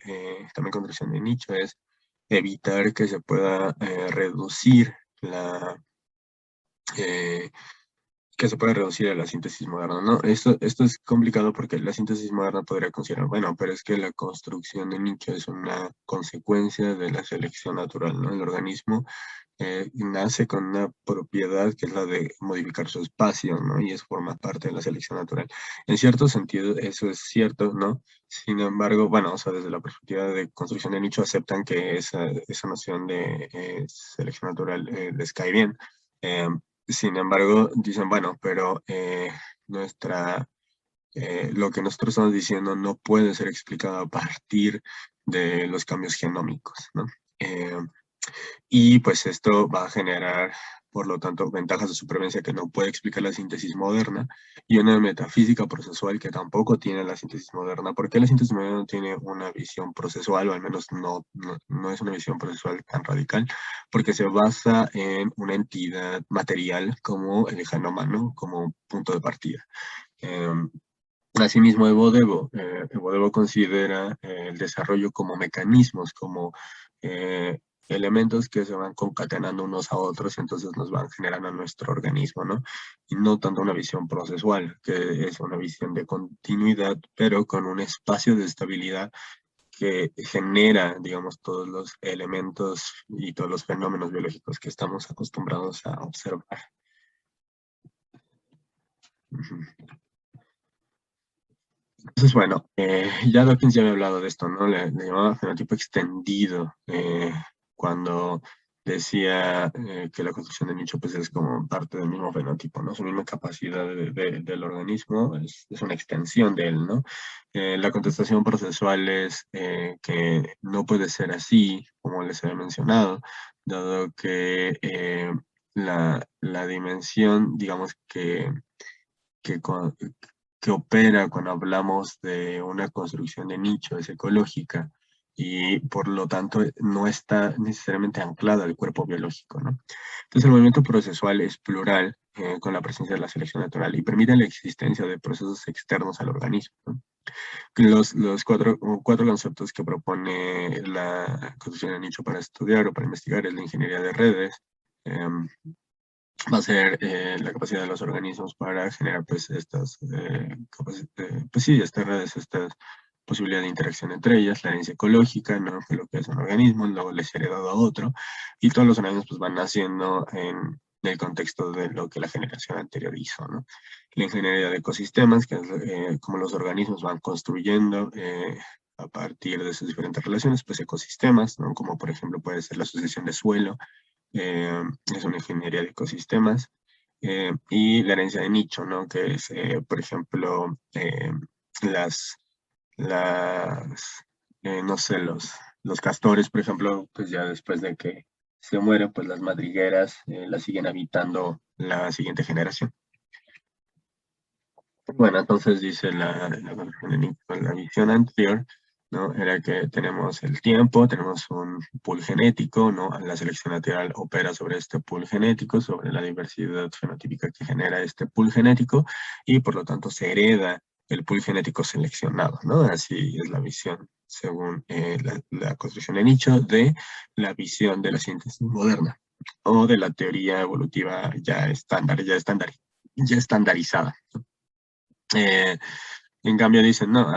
también construcción de nicho es evitar que se pueda reducir eh, a la síntesis moderna, ¿no? Esto es complicado porque la síntesis moderna podría considerar, bueno, pero es que la construcción de nicho es una consecuencia de la selección natural, ¿no? El organismo nace con una propiedad que es la de modificar su espacio, ¿no? Y eso forma parte de la selección natural. En cierto sentido, eso es cierto, ¿no? Sin embargo, bueno, o sea, desde la perspectiva de construcción de nicho aceptan que esa noción de selección natural les cae bien. Eh, Sin embargo, dicen, bueno, pero lo que nosotros estamos diciendo no puede ser explicado a partir de los cambios genómicos, ¿no? Eh, y pues esto va a generar, por lo tanto, ventajas de supervivencia que no puede explicar la síntesis moderna y una metafísica procesual que tampoco tiene la síntesis moderna. ¿Por qué la síntesis moderna no tiene una visión procesual, o al menos no es una visión procesual tan radical? Porque se basa en una entidad material como el genoma, ¿no? Como punto de partida. Asimismo, Evo considera el desarrollo como mecanismos, como eh, elementos que se van concatenando unos a otros y entonces nos van generando a nuestro organismo, ¿no? Y no tanto una visión procesual, que es una visión de continuidad, pero con un espacio de estabilidad que genera, digamos, todos los elementos y todos los fenómenos biológicos que estamos acostumbrados a observar. Entonces, bueno, ya Dawkins ya había hablado de esto, ¿no? Le llamaba fenotipo extendido, cuando decía que la construcción de nicho pues, es como parte del mismo fenotipo, ¿no? Su misma capacidad del organismo es una extensión de él, ¿no? La contestación procesual es que no puede ser así, como les había mencionado, dado que la dimensión, digamos que, con- que opera cuando hablamos de una construcción de nicho es ecológica y por lo tanto no está necesariamente anclada al cuerpo biológico, ¿no? Entonces el movimiento procesual es plural con la presencia de la selección natural y permite la existencia de procesos externos al organismo, ¿no? Los cuatro conceptos que propone la construcción de nicho para estudiar o para investigar es la ingeniería de redes, em, va a ser la capacidad de los organismos para generar pues pues sí, estas redes, estas posibilidades de interacción entre ellas, la herencia ecológica, ¿no? Que lo que es un organismo, luego les heredado a otro, y todos los organismos pues van naciendo en el contexto de lo que la generación anterior hizo, ¿no? La ingeniería de ecosistemas, que es como los organismos van construyendo a partir de sus diferentes relaciones, pues ecosistemas, ¿no? Como por ejemplo puede ser la asociación de suelo, es una ingeniería de ecosistemas, y la herencia de nicho, ¿no? Que es, por ejemplo, las, no sé, los castores, por ejemplo, pues ya después de que se mueren, pues las madrigueras las siguen habitando la siguiente generación. Bueno, entonces dice la visión anterior, ¿no? Era que tenemos el tiempo, tenemos un pool genético, ¿no? La selección natural opera sobre este pool genético, sobre la diversidad fenotípica que genera este pool genético, y por lo tanto se hereda el pool genético seleccionado, ¿no? Así es la visión, según la construcción de nicho, de la visión de la síntesis moderna, o de la teoría evolutiva ya estandarizada. Eh, en cambio dicen, no,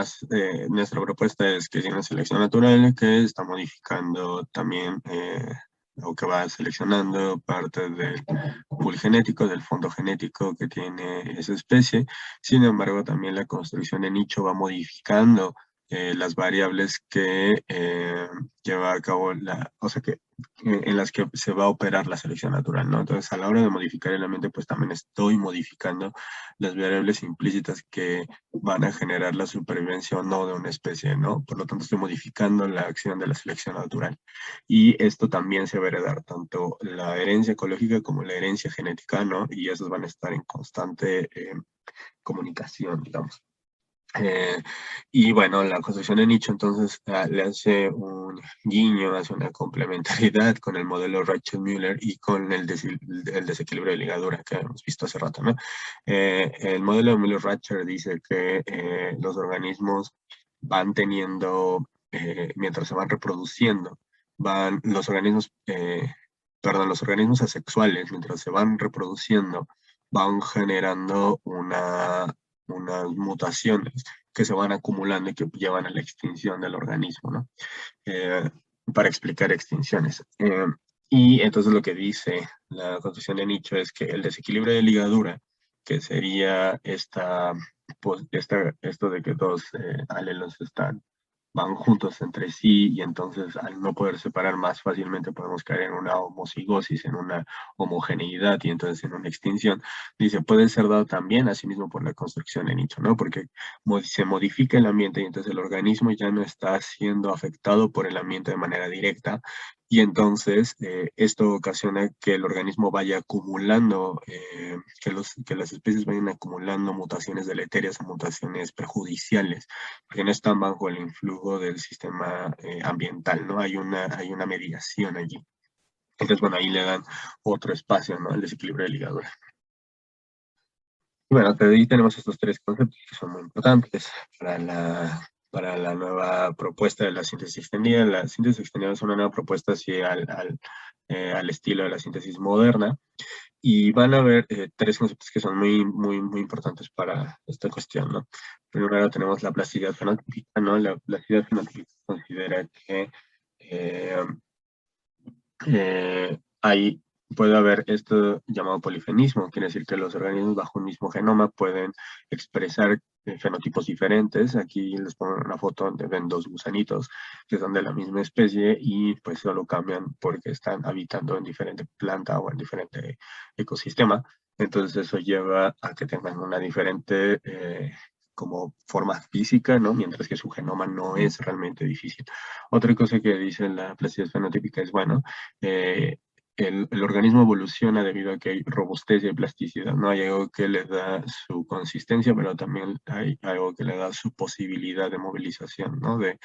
nuestra propuesta es que sea una selección natural que está modificando también, o que va seleccionando parte del pool genético, del fondo genético que tiene esa especie. Sin embargo, también la construcción de nicho va modificando las variables que lleva a cabo o sea, que en las que se va a operar la selección natural, ¿no? Entonces, a la hora de modificar el ambiente, pues también estoy modificando las variables implícitas que van a generar la supervivencia o no de una especie, ¿no? Por lo tanto, estoy modificando la acción de la selección natural. Y esto también se va a heredar tanto la herencia ecológica como la herencia genética, ¿no? Y esos van a estar en constante comunicación, digamos. Eh, y bueno, la construcción de nicho entonces le hace un guiño, hace una complementariedad con el modelo Rachel-Müller y con el desequilibrio de ligadura que hemos visto hace rato, ¿no? El modelo de Müller-Rachel dice que los organismos van teniendo, mientras se van reproduciendo, los organismos asexuales, mientras se van reproduciendo, van generando unas mutaciones que se van acumulando y que llevan a la extinción del organismo, ¿no? Eh, para explicar extinciones. Y entonces lo que dice la construcción de nicho es que el desequilibrio de ligadura, que sería esto de que dos alelos van juntos entre sí y entonces al no poder separar más fácilmente podemos caer en una homocigosis, en una homogeneidad y entonces en una extinción. Dice, puede ser dado también asimismo por la construcción de nicho, ¿no? Porque se modifica el ambiente y entonces el organismo ya no está siendo afectado por el ambiente de manera directa y entonces esto ocasiona que el organismo vaya acumulando, que las especies vayan acumulando mutaciones deleterias o mutaciones perjudiciales que no están bajo el influjo del sistema ambiental, ¿no? Hay una mediación allí. Entonces, bueno, ahí le dan otro espacio, ¿no? Al desequilibrio de ligadura. Y bueno, ahí tenemos estos tres conceptos que son muy importantes para la nueva propuesta de la síntesis extendida. La síntesis extendida es una nueva propuesta así al estilo de la síntesis moderna. Y van a haber tres conceptos que son muy importantes para esta cuestión, ¿no? Primero tenemos la plasticidad fenotípica, ¿no? La plasticidad fenotípica considera que eh, hay, puede haber esto llamado polifenismo, quiere decir que los organismos bajo un mismo genoma pueden expresar fenotipos diferentes. Aquí les pongo una foto donde ven dos gusanitos que son de la misma especie y pues solo cambian porque están habitando en diferente planta o en diferente ecosistema. Entonces eso lleva a que tengan una diferente como forma física, ¿no? Mientras que su genoma no es realmente difícil. Otra cosa que dice la plasticidad fenotípica es, bueno, eh, el organismo evoluciona debido a que hay robustez y hay plasticidad, ¿no? Hay algo que le da su consistencia, pero también hay algo que le da su posibilidad de movilización, ¿no? De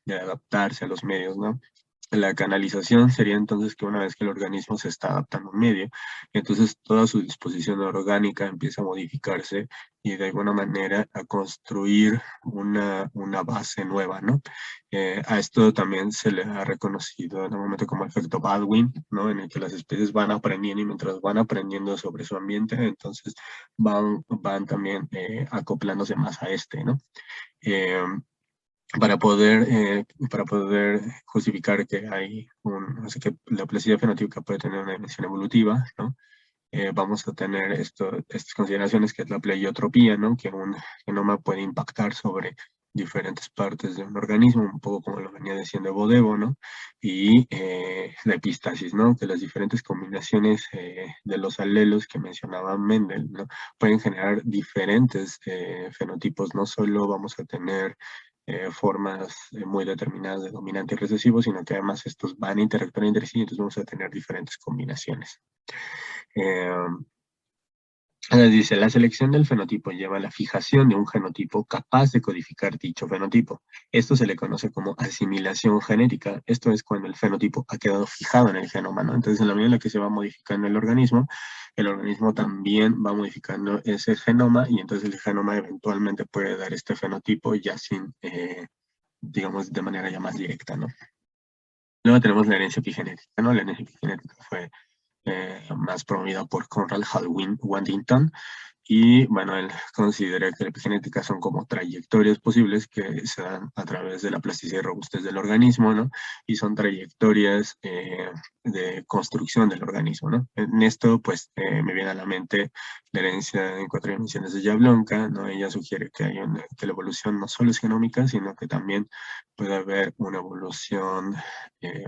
adaptarse a los medios, ¿no? La canalización sería entonces que una vez que el organismo se está adaptando a un medio, entonces toda su disposición orgánica empieza a modificarse y de alguna manera a construir una base nueva, ¿no? A esto también se le ha reconocido en un momento como efecto Baldwin, ¿no? En el que las especies van aprendiendo y mientras van aprendiendo sobre su ambiente, entonces van también acoplándose más a este, ¿no? Eh, para poder justificar que hay o sea, que la plasticidad fenotípica puede tener una dimensión evolutiva, ¿no? Vamos a tener estas consideraciones que es la pleiotropía, ¿no? Que un genoma puede impactar sobre diferentes partes de un organismo, un poco como lo venía diciendo Bodebo, ¿no? Y la epistasis, ¿no? Que las diferentes combinaciones de los alelos que mencionaba Mendel, ¿no? Pueden generar diferentes fenotipos, no solo vamos a tener formas muy determinadas de dominante y recesivo, sino que además estos van a interactuar entre sí, entonces vamos a tener diferentes combinaciones. Eh, Dice, la selección del fenotipo lleva a la fijación de un genotipo capaz de codificar dicho fenotipo. Esto se le conoce como asimilación genética. Esto es cuando el fenotipo ha quedado fijado en el genoma, ¿no? Entonces, en la medida en la que se va modificando el organismo también va modificando ese genoma y entonces el genoma eventualmente puede dar este fenotipo ya sin, digamos, de manera ya más directa, ¿no? Luego tenemos la herencia epigenética, ¿no? La herencia epigenética fue más promovida por Conrad Hall Waddington. Y bueno, él considera que la epigenética son como trayectorias posibles que se dan a través de la plasticidad y robustez del organismo, ¿no? Y son trayectorias de construcción del organismo, ¿no? En esto, pues, me viene a la mente la herencia en 4 dimensiones de Jablonka, ¿no? Ella sugiere que, que la evolución no solo es genómica, sino que también puede haber una evolución eh,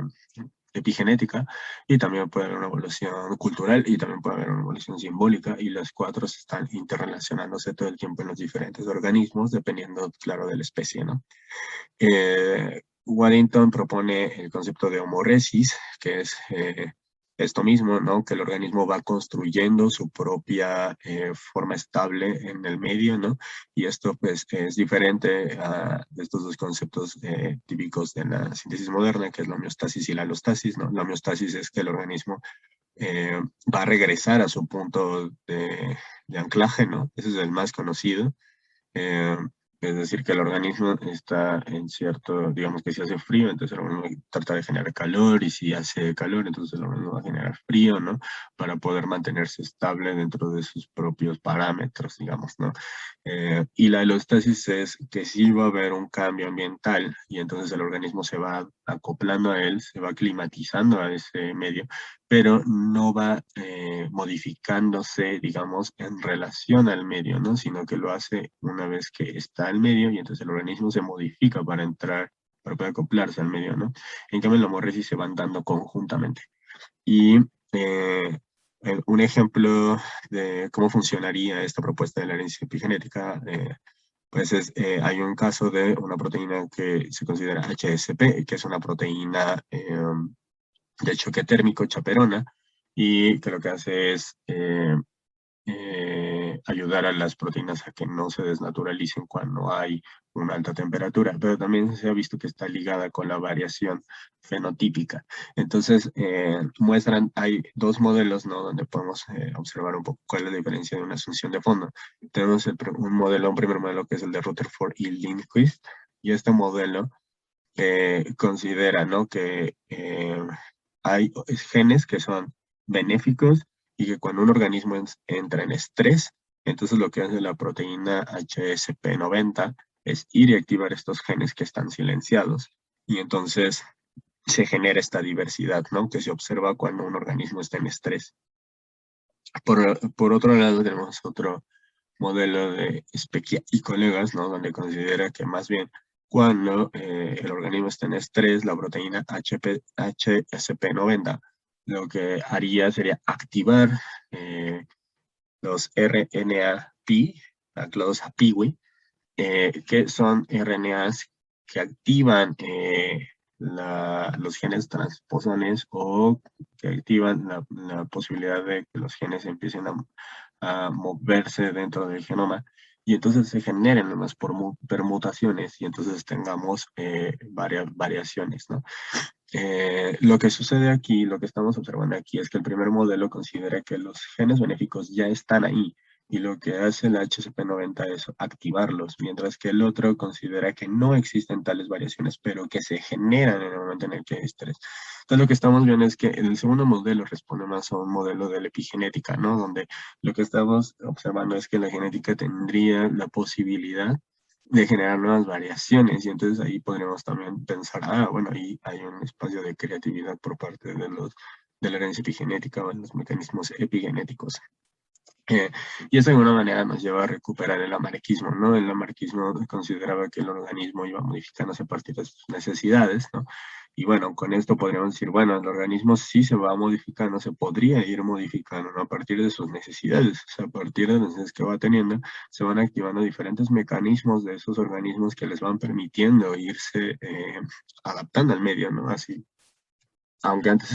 epigenética y también puede haber una evolución cultural y también puede haber una evolución simbólica y las cuatro se están interrelacionándose todo el tiempo en los diferentes organismos dependiendo, claro, de la especie, ¿no? Waddington propone el concepto de homoresis, que es esto mismo, ¿no? Que el organismo va construyendo su propia forma estable en el medio, ¿no? Y esto pues es diferente a estos dos conceptos típicos de la síntesis moderna, que es la homeostasis y la alostasis, ¿no? La homeostasis es que el organismo va a regresar a su punto de anclaje, ¿no? Ese es el más conocido. Eh, es decir, que el organismo está en cierto, digamos que si hace frío, entonces el organismo trata de generar calor y si hace calor, entonces el organismo va a generar frío, ¿no? Para poder mantenerse estable dentro de sus propios parámetros, digamos, ¿no? Y la helostasis es que sí va a haber un cambio ambiental y entonces el organismo se va acoplando a él, se va climatizando a ese medio, pero no va modificándose, digamos, en relación al medio, ¿no? Sino que lo hace una vez que está al medio y entonces el organismo se modifica para entrar, para poder acoplarse al medio, ¿no? En cambio, la hemorresis se van dando conjuntamente. Y un ejemplo de cómo funcionaría esta propuesta de la herencia epigenética, pues hay un caso de una proteína que se considera HSP, que es una proteína de choque térmico chaperona y que lo que hace es ayudar a las proteínas a que no se desnaturalicen cuando hay una alta temperatura, pero también se ha visto que está ligada con la variación fenotípica. Entonces, hay dos modelos, ¿no? Donde podemos observar un poco cuál es la diferencia de una asunción de fondo. Tenemos un primer modelo que es el de Rutherford y Lindquist, y este modelo considera, ¿no? Que hay genes que son benéficos y que cuando un organismo entra en estrés, entonces lo que hace la proteína HSP90 es ir y activar estos genes que están silenciados. Y entonces se genera esta diversidad, ¿no? Que se observa cuando un organismo está en estrés. Por otro lado, tenemos otro modelo de Specchia y colegas, ¿no? Donde considera que más bien cuando el organismo está en estrés, la proteína HSP90 lo que haría sería activar los RNA-Pi, anclados a PIWI, que son RNAs que activan los genes transposones o que activan la posibilidad de que los genes empiecen a moverse dentro del genoma y entonces se generen nomás por permutaciones y entonces tengamos varias variaciones, ¿no? Lo que sucede aquí, lo que estamos observando aquí es que el primer modelo considera que los genes benéficos ya están ahí y lo que hace el HCP90 es activarlos, mientras que el otro considera que no existen tales variaciones, pero que se generan en el momento en el que hay estrés. Entonces lo que estamos viendo es que el segundo modelo responde más a un modelo de la epigenética, ¿no? Donde lo que estamos observando es que la genética tendría la posibilidad de generar nuevas variaciones y entonces ahí podríamos también pensar, bueno, ahí hay un espacio de creatividad por parte de la herencia epigenética o de los mecanismos epigenéticos. Y eso de alguna manera nos lleva a recuperar el lamarckismo, ¿no? El lamarckismo consideraba que el organismo iba modificándose a partir de sus necesidades, ¿no? Y bueno, con esto podríamos decir, bueno, el organismo sí se va modificando, se podría ir modificando, ¿no? A partir de sus necesidades, o sea, a partir de las necesidades que va teniendo, se van activando diferentes mecanismos de esos organismos que les van permitiendo irse adaptando al medio, ¿no? Así, aunque antes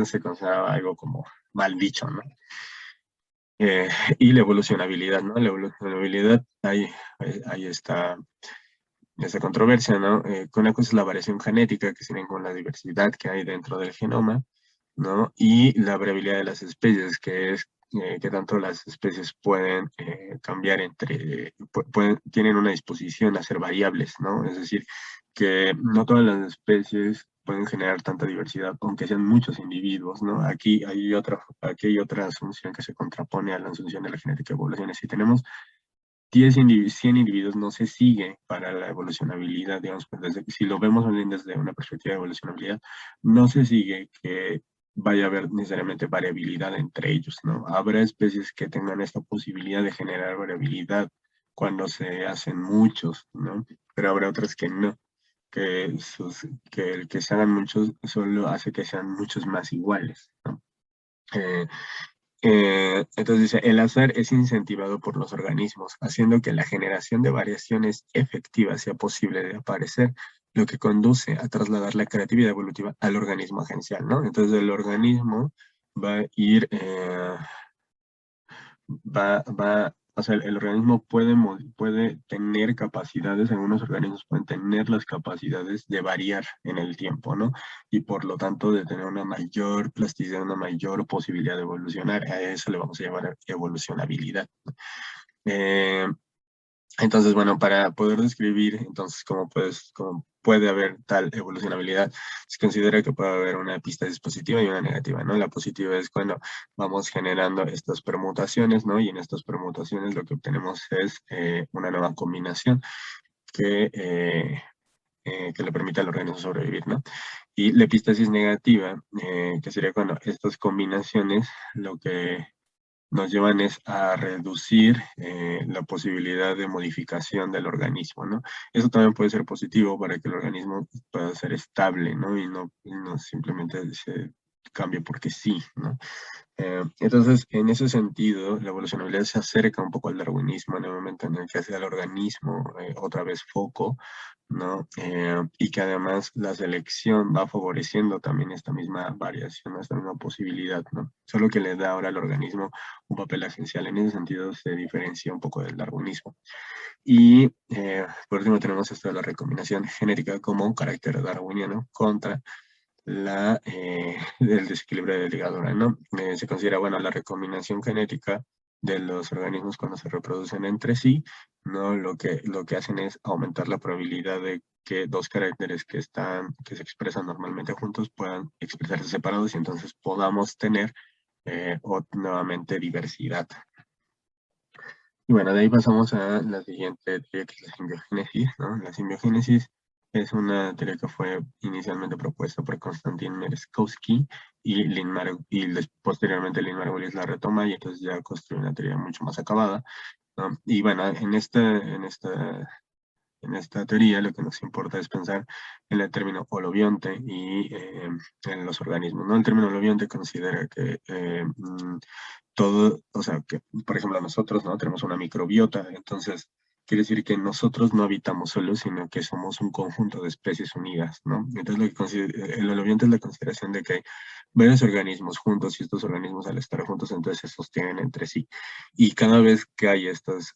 se consideraba algo como mal dicho, ¿no? Y la evolucionabilidad, ¿no? La evolucionabilidad, ahí está esa controversia, ¿no? Una cosa es la variación genética, que tienen con la diversidad que hay dentro del genoma, ¿no? Y la variabilidad de las especies, que es que tanto las especies pueden cambiar tienen una disposición a ser variables, ¿no? Es decir, que no todas las especies pueden generar tanta diversidad, aunque sean muchos individuos, ¿no? Aquí hay otra asunción que se contrapone a la asunción de la genética de evoluciones. Si tenemos 100 individuos no se sigue para la evolucionabilidad, digamos, pues si lo vemos bien desde una perspectiva de evolucionabilidad, no se sigue que vaya a haber necesariamente variabilidad entre ellos, ¿no? Habrá especies que tengan esta posibilidad de generar variabilidad cuando se hacen muchos, ¿no? Pero habrá otras que no, que el que se hagan muchos solo hace que sean muchos más iguales, ¿no? Eh, entonces dice, el azar es incentivado por los organismos, haciendo que la generación de variaciones efectivas sea posible de aparecer, lo que conduce a trasladar la creatividad evolutiva al organismo agencial, ¿no? Entonces el organismo va a ir, o sea, el organismo puede tener capacidades, algunos organismos pueden tener las capacidades de variar en el tiempo, ¿no? Y por lo tanto de tener una mayor plasticidad, una mayor posibilidad de evolucionar. A eso le vamos a llamar evolucionabilidad. Eh, entonces, bueno, para poder describir entonces cómo puede haber tal evolucionabilidad, se considera que puede haber una pista dispositiva y una negativa, ¿no? La positiva es cuando vamos generando estas permutaciones, ¿no? Y en estas permutaciones lo que obtenemos es una nueva combinación que le permite al organismo sobrevivir, ¿no? Y la epístasis negativa, que sería cuando estas combinaciones lo que nos llevan es a reducir la posibilidad de modificación del organismo, ¿no? Eso también puede ser positivo para que el organismo pueda ser estable, ¿no? Y no simplemente se cambie porque sí, ¿no? Entonces, en ese sentido, la evolucionabilidad se acerca un poco al darwinismo en el momento en el que hace al organismo otra vez foco, ¿no? Y que además la selección va favoreciendo también esta misma variación, esta misma posibilidad, ¿no? Solo que le da ahora al organismo un papel esencial. En ese sentido se diferencia un poco del darwinismo. Y por último tenemos esto de la recombinación genética como un carácter darwiniano contra el desequilibrio de ligadura, ¿no? Se considera, bueno, la recombinación genética de los organismos cuando se reproducen entre sí, ¿no? Lo que hacen es aumentar la probabilidad de que dos caracteres que se expresan normalmente juntos puedan expresarse separados y entonces podamos tener o nuevamente diversidad. Y bueno, de ahí pasamos a la siguiente teoría, que es la simbiogénesis, ¿no? La simbiogénesis es una teoría que fue inicialmente propuesta por Konstantin Merezkowski y posteriormente Lynn Margulis la retoma y entonces ya construye una teoría mucho más acabada, ¿no? Y bueno, en esta teoría lo que nos importa es pensar en el término holobionte y en los organismos, ¿no? El término holobionte considera que todo, o sea, que por ejemplo nosotros, ¿no? Tenemos una microbiota, entonces quiere decir que nosotros no habitamos solos, sino que somos un conjunto de especies unidas, ¿no? Entonces el holobionte es la consideración de que hay varios organismos juntos y estos organismos al estar juntos entonces se sostienen entre sí. Y cada vez que hay estas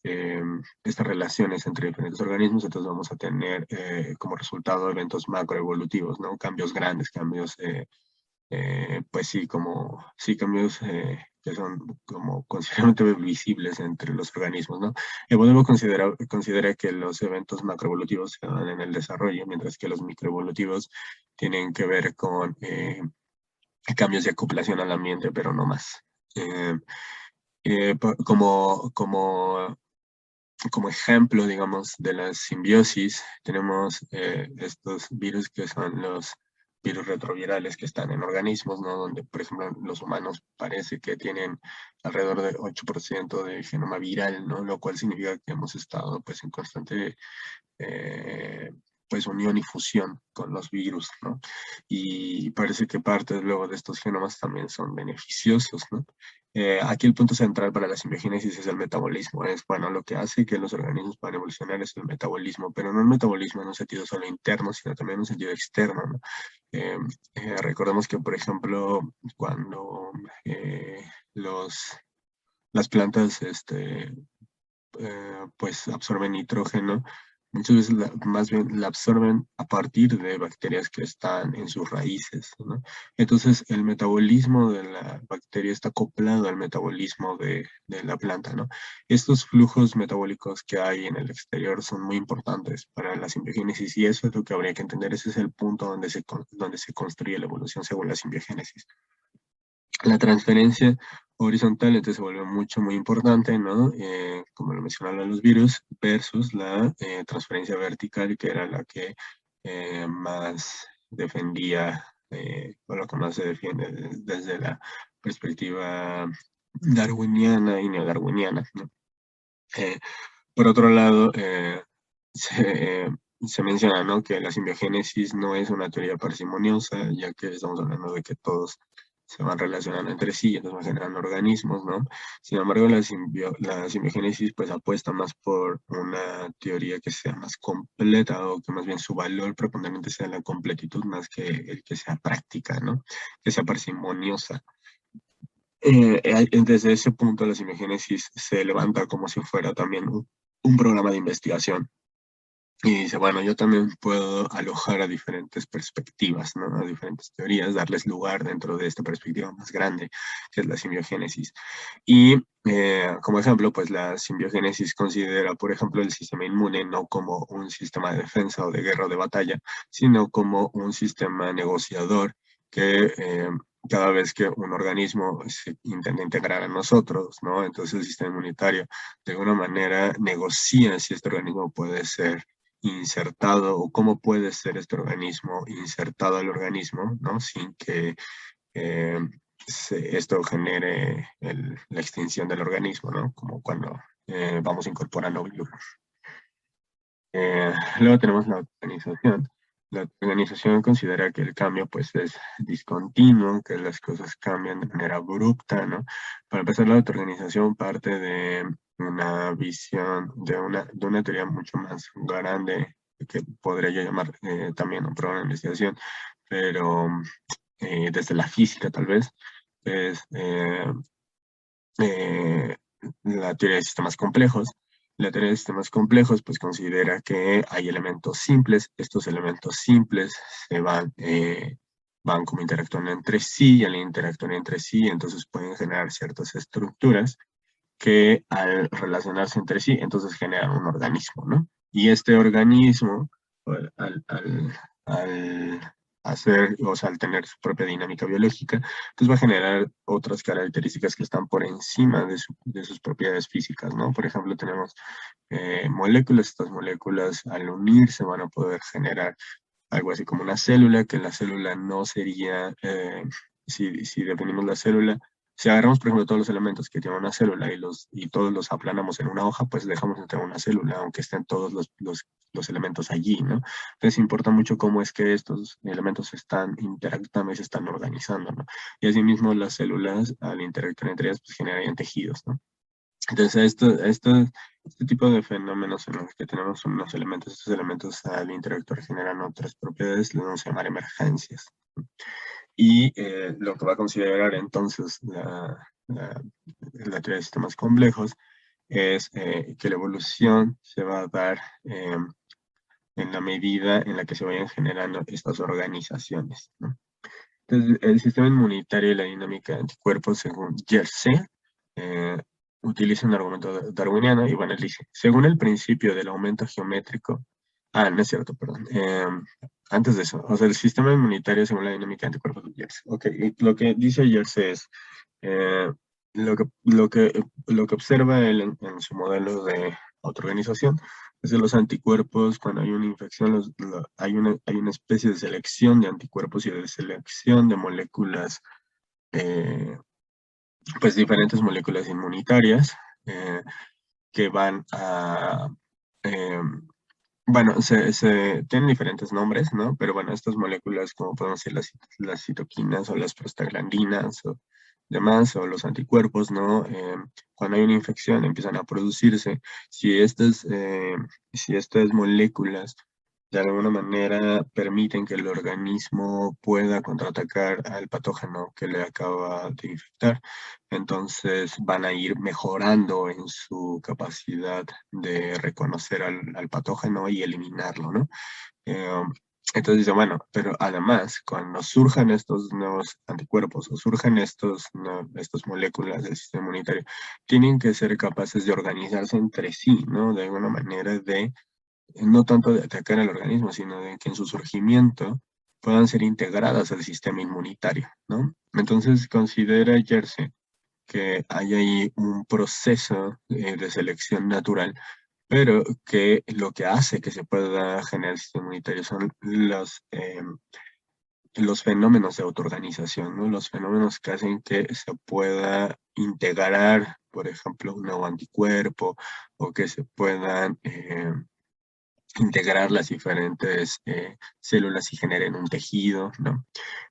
relaciones entre diferentes organismos, entonces vamos a tener como resultado eventos macroevolutivos, ¿no? Cambios grandes, cambios pues sí, cambios que son como considerablemente visibles entre los organismos, ¿no? Evolutivo considera que los eventos macroevolutivos se dan en el desarrollo, mientras que los microevolutivos tienen que ver con cambios de acoplación al ambiente, pero no más. Como ejemplo, digamos, de la simbiosis, tenemos estos virus que son los virus retrovirales que están en organismos, ¿no? Donde, por ejemplo, los humanos parece que tienen alrededor de 8% de genoma viral, ¿no? Lo cual significa que hemos estado, pues, en constante eh, pues unión y fusión con los virus, ¿no? Y parece que parte luego de estos genomas también son beneficiosos, ¿no? Aquí el punto central para la simbiogénesis es el metabolismo. Es, bueno, lo que hace que los organismos puedan evolucionar es el metabolismo, pero no el metabolismo en un sentido solo interno, sino también en un sentido externo, ¿no? Recordemos que, por ejemplo, cuando las plantas pues absorben nitrógeno, muchas veces más bien la absorben a partir de bacterias que están en sus raíces, ¿no? Entonces el metabolismo de la bacteria está acoplado al metabolismo de la planta, ¿no? Estos flujos metabólicos que hay en el exterior son muy importantes para la simbiogénesis y eso es lo que habría que entender. Ese es el punto donde se construye la evolución según la simbiogénesis. La transferencia horizontal entonces se vuelve muy importante, ¿no? Como lo mencionaban los virus, versus la transferencia vertical, que era la que más defendía, o lo que más se defiende desde la perspectiva darwiniana y neodarwiniana, ¿no? Por otro lado, se menciona, ¿no? Que la simbiogénesis no es una teoría parsimoniosa, ya que estamos hablando de que todos se van relacionando entre sí y entonces van generando organismos, ¿no? Sin embargo, la simbiogénesis pues apuesta más por una teoría que sea más completa o que más bien su valor preponderante sea la completitud más que el que sea práctica, ¿no? Que sea parsimoniosa. Desde ese punto la simbiogénesis se levanta como si fuera también un programa de investigación. Y dice, bueno, yo también puedo alojar a diferentes perspectivas, ¿no? A diferentes teorías, darles lugar dentro de esta perspectiva más grande, que es la simbiogénesis. Y como ejemplo, pues la simbiogénesis considera, por ejemplo, el sistema inmune no como un sistema de defensa o de guerra o de batalla, sino como un sistema negociador que cada vez que un organismo se intenta integrar a nosotros, ¿no? Entonces el sistema inmunitario de alguna manera negocia si este organismo puede ser insertado o cómo puede ser este organismo insertado al organismo, ¿no? Sin que eh, esto genere la extinción del organismo, ¿no? Como cuando vamos incorporando virus. Luego tenemos la organización. La organización considera que el cambio pues es discontinuo, que las cosas cambian de manera abrupta, ¿no? Para empezar, la autoorganización parte de una visión, de una teoría mucho más grande, que podría yo llamar también un programa de investigación, pero desde la física tal vez, es eh, la teoría de sistemas complejos. La teoría de sistemas complejos pues considera que hay elementos simples, estos elementos simples van como interactuando entre sí y al interactuar entre sí entonces pueden generar ciertas estructuras que al relacionarse entre sí entonces generan un organismo, ¿no? Y este organismo, al hacer, o sea, al tener su propia dinámica biológica, pues va a generar otras características que están por encima de sus propiedades físicas, ¿no? Por ejemplo, tenemos moléculas, estas moléculas al unirse van a poder generar algo así como una célula, que la célula no sería, si definimos la célula, si agarramos, por ejemplo, todos los elementos que tiene una célula y todos los aplanamos en una hoja, pues dejamos de tener una célula, aunque estén todos los elementos allí, ¿no? Entonces importa mucho cómo es que estos elementos están interactuando y se están organizando, ¿no? Y asimismo las células, al interactuar entre ellas, pues generarían tejidos, ¿no? Entonces, este tipo de fenómenos en los que tenemos unos elementos, estos elementos al interactuar generan otras propiedades, les vamos a llamar emergencias. Y lo que va a considerar entonces la teoría de sistemas complejos es que la evolución se va a dar en la medida en la que se vayan generando estas organizaciones, ¿no? Entonces, el sistema inmunitario y la dinámica de anticuerpos, según Jersey, eh, utiliza un argumento darwiniano y bueno, él dice, según el principio del aumento geométrico, no es cierto, perdón, antes de eso, o sea, el sistema inmunitario según la dinámica de anticuerpos de Jersey. Ok, y lo que dice Jersey es, eh, lo que observa él en su modelo de autoorganización es de los anticuerpos, cuando hay una infección, hay una especie de selección de anticuerpos y de selección de moléculas, eh, pues diferentes moléculas inmunitarias eh, que van a, eh, bueno, tienen diferentes nombres, ¿no? Pero bueno, estas moléculas, como podemos decir las citoquinas o las prostaglandinas o demás, o los anticuerpos, ¿no? Cuando hay una infección empiezan a producirse. Si estas moléculas de alguna manera permiten que el organismo pueda contraatacar al patógeno que le acaba de infectar, entonces van a ir mejorando en su capacidad de reconocer al patógeno y eliminarlo, ¿no? Eh, entonces dice, bueno, pero además, cuando surjan estos nuevos anticuerpos o surjan estas moléculas del sistema inmunitario, tienen que ser capaces de organizarse entre sí, ¿no? De alguna manera no tanto de atacar al organismo, sino de que en su surgimiento puedan ser integradas al sistema inmunitario, ¿no? Entonces considera Jersey que hay ahí un proceso de selección natural, pero que lo que hace que se pueda generar el sistema inmunitario son los fenómenos de autoorganización, ¿no? Los fenómenos que hacen que se pueda integrar, por ejemplo, un nuevo anticuerpo o que se puedan integrar las diferentes células y generen un tejido, ¿no?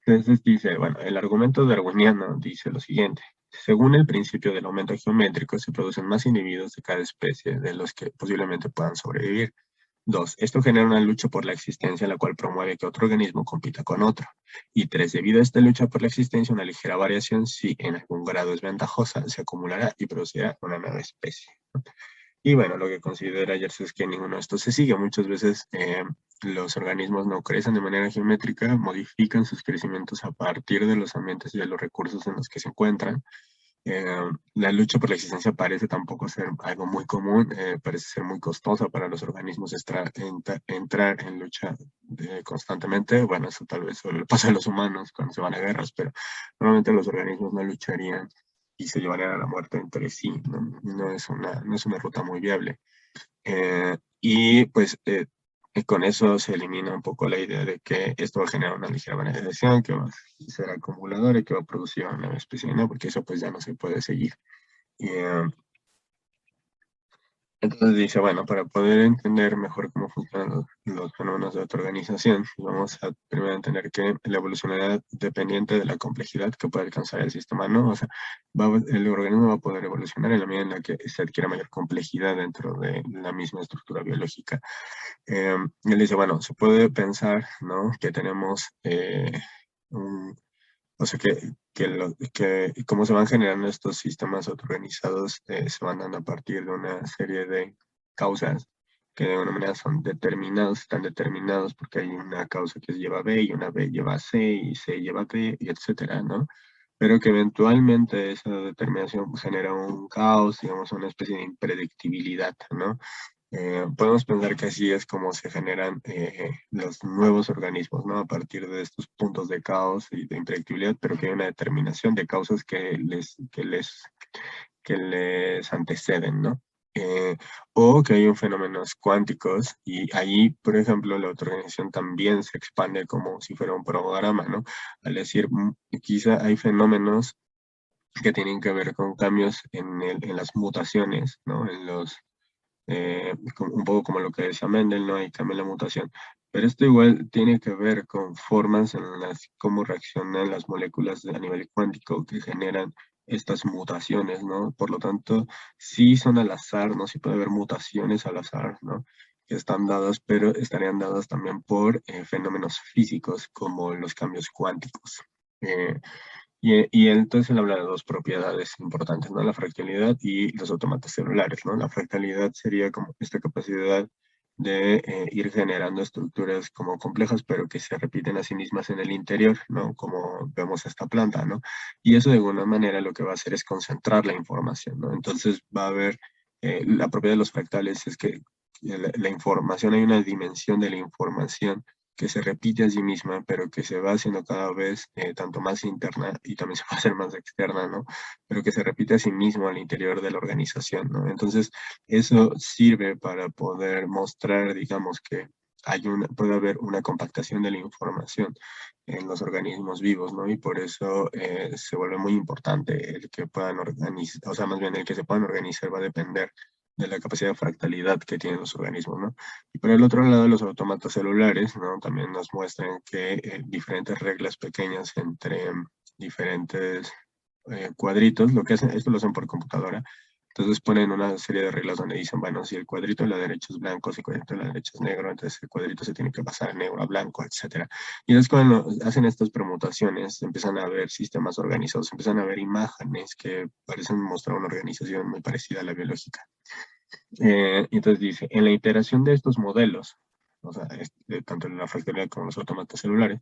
Entonces dice, bueno, el argumento darwiniano dice lo siguiente. Según el principio del aumento geométrico, se producen más individuos de cada especie de los que posiblemente puedan sobrevivir. Dos, esto genera una lucha por la existencia, la cual promueve que otro organismo compita con otro. Y tres, debido a esta lucha por la existencia, una ligera variación, si en algún grado es ventajosa, se acumulará y producirá una nueva especie. Y bueno, lo que considera Ayers es que ninguno de estos se sigue. Muchas veces los organismos no crecen de manera geométrica, modifican sus crecimientos a partir de los ambientes y de los recursos en los que se encuentran. La lucha por la existencia parece tampoco ser algo muy común, parece ser muy costosa para los organismos entrar en lucha constantemente. Bueno, eso tal vez solo le pasa a los humanos cuando se van a guerras, pero normalmente los organismos no lucharían y se llevarían a la muerte entre sí. No es una ruta muy viable. Y pues con eso se elimina un poco la idea de que esto va a generar una ligera banalización, que va a ser acumulador y que va a producir una nueva especie, ¿no? Porque eso pues ya no se puede seguir. Y, entonces dice, bueno, para poder entender mejor cómo funcionan los fenómenos de autoorganización, vamos a primero entender que la evolucionalidad dependiente de la complejidad que puede alcanzar el sistema, ¿no? O sea, el organismo va a poder evolucionar en la medida en la que se adquiera mayor complejidad dentro de la misma estructura biológica. Él dice, bueno, se puede pensar, ¿no? Que tenemos o sea, que cómo se van generando estos sistemas autoorganizados, se van dando a partir de una serie de causas que de alguna manera están determinados porque hay una causa que lleva a B y una B lleva a C y C lleva a D y etcétera, ¿no? Pero que eventualmente esa determinación genera un caos, digamos, una especie de impredictibilidad, ¿no? Podemos pensar que así es como se generan los nuevos organismos, ¿no? A partir de estos puntos de caos y de impredictibilidad, pero que hay una determinación de causas que les anteceden, ¿no? Eh, o que hay un fenómenos cuánticos y ahí, por ejemplo, la organización también se expande como si fuera un programa, ¿no? Al decir, quizá hay fenómenos que tienen que ver con cambios en las mutaciones, ¿no? Un poco como lo que decía Mendel, ¿no? Hay cambio en la mutación. Pero esto igual tiene que ver con formas en las cómo reaccionan las moléculas a nivel cuántico que generan estas mutaciones, ¿no? Por lo tanto, sí son al azar, ¿no? Sí puede haber mutaciones al azar, ¿no? Que están dadas, pero estarían dadas también por fenómenos físicos como los cambios cuánticos. Eh, y entonces él habla de dos propiedades importantes, ¿no? La fractalidad y los autómatas celulares, ¿no? La fractalidad sería como esta capacidad de ir generando estructuras como complejas, pero que se repiten a sí mismas en el interior, ¿no? Como vemos esta planta, ¿no? Y eso de alguna manera lo que va a hacer es concentrar la información, ¿no? Entonces va a haber, la propiedad de los fractales es que la información, hay una dimensión de la información que se repite a sí misma, pero que se va haciendo cada vez tanto más interna y también se va a hacer más externa, ¿no? Pero que se repite a sí mismo al interior de la organización, ¿no? Entonces, eso sirve para poder mostrar, digamos, que puede haber una compactación de la información en los organismos vivos, ¿no? Y por eso se vuelve muy importante el que puedan organizar, o sea, más bien el que se puedan organizar va a depender de la capacidad de fractalidad que tienen los organismos, ¿no? Y por el otro lado, los autómatas celulares, ¿no? También nos muestran que diferentes reglas pequeñas entre diferentes cuadritos, lo que hacen, esto lo hacen por computadora, entonces ponen una serie de reglas donde dicen, bueno, si el cuadrito de la derecha es blanco, si el cuadrito de la derecha es negro, entonces el cuadrito se tiene que pasar de negro a blanco, etcétera. Y entonces cuando hacen estas permutaciones, empiezan a ver sistemas organizados, empiezan a ver imágenes que parecen mostrar una organización muy parecida a la biológica. Entonces dice, en la iteración de estos modelos, o sea, tanto en la fractalidad como en los autómatas celulares,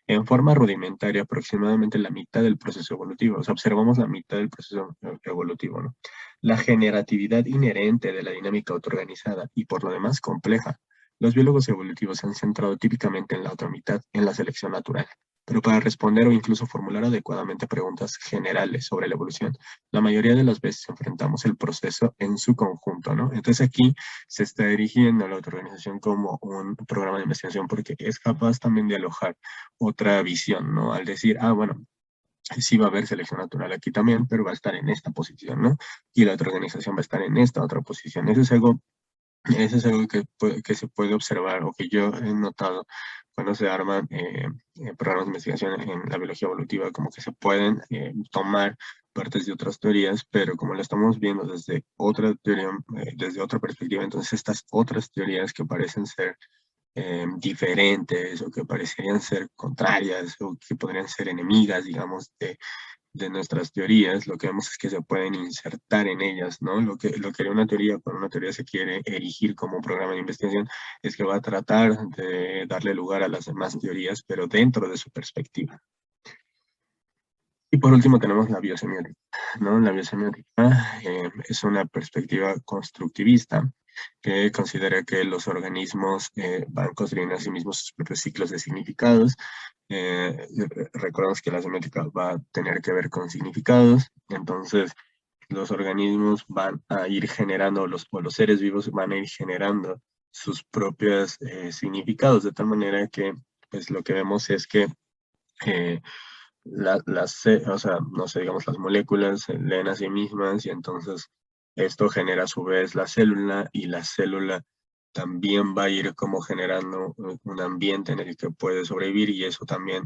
en forma rudimentaria, aproximadamente la mitad del proceso evolutivo, o sea, observamos la mitad del proceso evolutivo, ¿no? La generatividad inherente de la dinámica autoorganizada y por lo demás compleja. Los biólogos evolutivos se han centrado típicamente en la otra mitad, en la selección natural. Pero para responder o incluso formular adecuadamente preguntas generales sobre la evolución, la mayoría de las veces enfrentamos el proceso en su conjunto, ¿no? Entonces aquí se está dirigiendo a la autoorganización como un programa de investigación porque es capaz también de alojar otra visión, ¿no? Al decir, bueno, sí va a haber selección natural aquí también, pero va a estar en esta posición, ¿no? Y la otra organización va a estar en esta otra posición. Eso es algo que se puede observar o que yo he notado cuando se arman programas de investigación en la biología evolutiva, como que se pueden tomar partes de otras teorías, pero como lo estamos viendo desde otra teoría, desde otra perspectiva, entonces estas otras teorías que parecen ser diferentes o que parecerían ser contrarias o que podrían ser enemigas, digamos, de nuestras teorías, lo que vemos es que se pueden insertar en ellas, ¿no? Lo que una teoría, cuando una teoría se quiere erigir como un programa de investigación, es que va a tratar de darle lugar a las demás teorías, pero dentro de su perspectiva. Y por último tenemos la biosemiótica, ¿no? La biosemiótica es una perspectiva constructivista que considera que los organismos van construyendo a sí mismos sus propios ciclos de significados. Recordemos que la semiótica va a tener que ver con significados, entonces los organismos van a ir generando, o los seres vivos van a ir generando sus propios significados, de tal manera que pues lo que vemos es que eh, o sea, no sé, digamos, las moléculas se leen a sí mismas y entonces esto genera a su vez la célula y la célula también va a ir como generando un ambiente en el que puede sobrevivir y eso también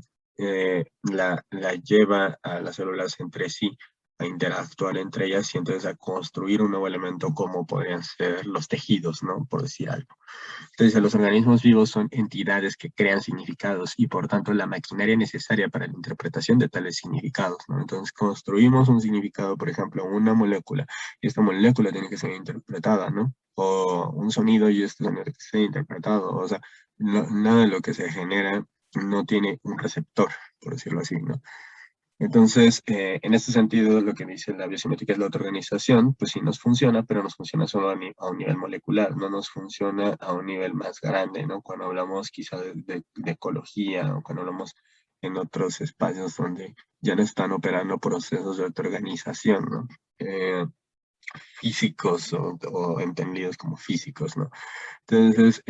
la lleva a las células entre sí a interactuar entre ellas y entonces a construir un nuevo elemento como podrían ser los tejidos, ¿no? Por decir algo. Entonces, los organismos vivos son entidades que crean significados y por tanto la maquinaria necesaria para la interpretación de tales significados, ¿no? Entonces, construimos un significado, por ejemplo, una molécula, y esta molécula tiene que ser interpretada, ¿no? O un sonido y esto tiene que ser interpretado, o sea, nada de lo que se genera no tiene un receptor, por decirlo así, ¿no? Entonces, en este sentido, lo que dice la biosemiótica es la autoorganización, pues sí nos funciona, pero nos funciona solo a un nivel molecular, no nos funciona a un nivel más grande, ¿no? Cuando hablamos quizá de ecología o cuando hablamos en otros espacios donde ya no están operando procesos de autoorganización, ¿no? Físicos o entendidos como físicos, ¿no? Entonces,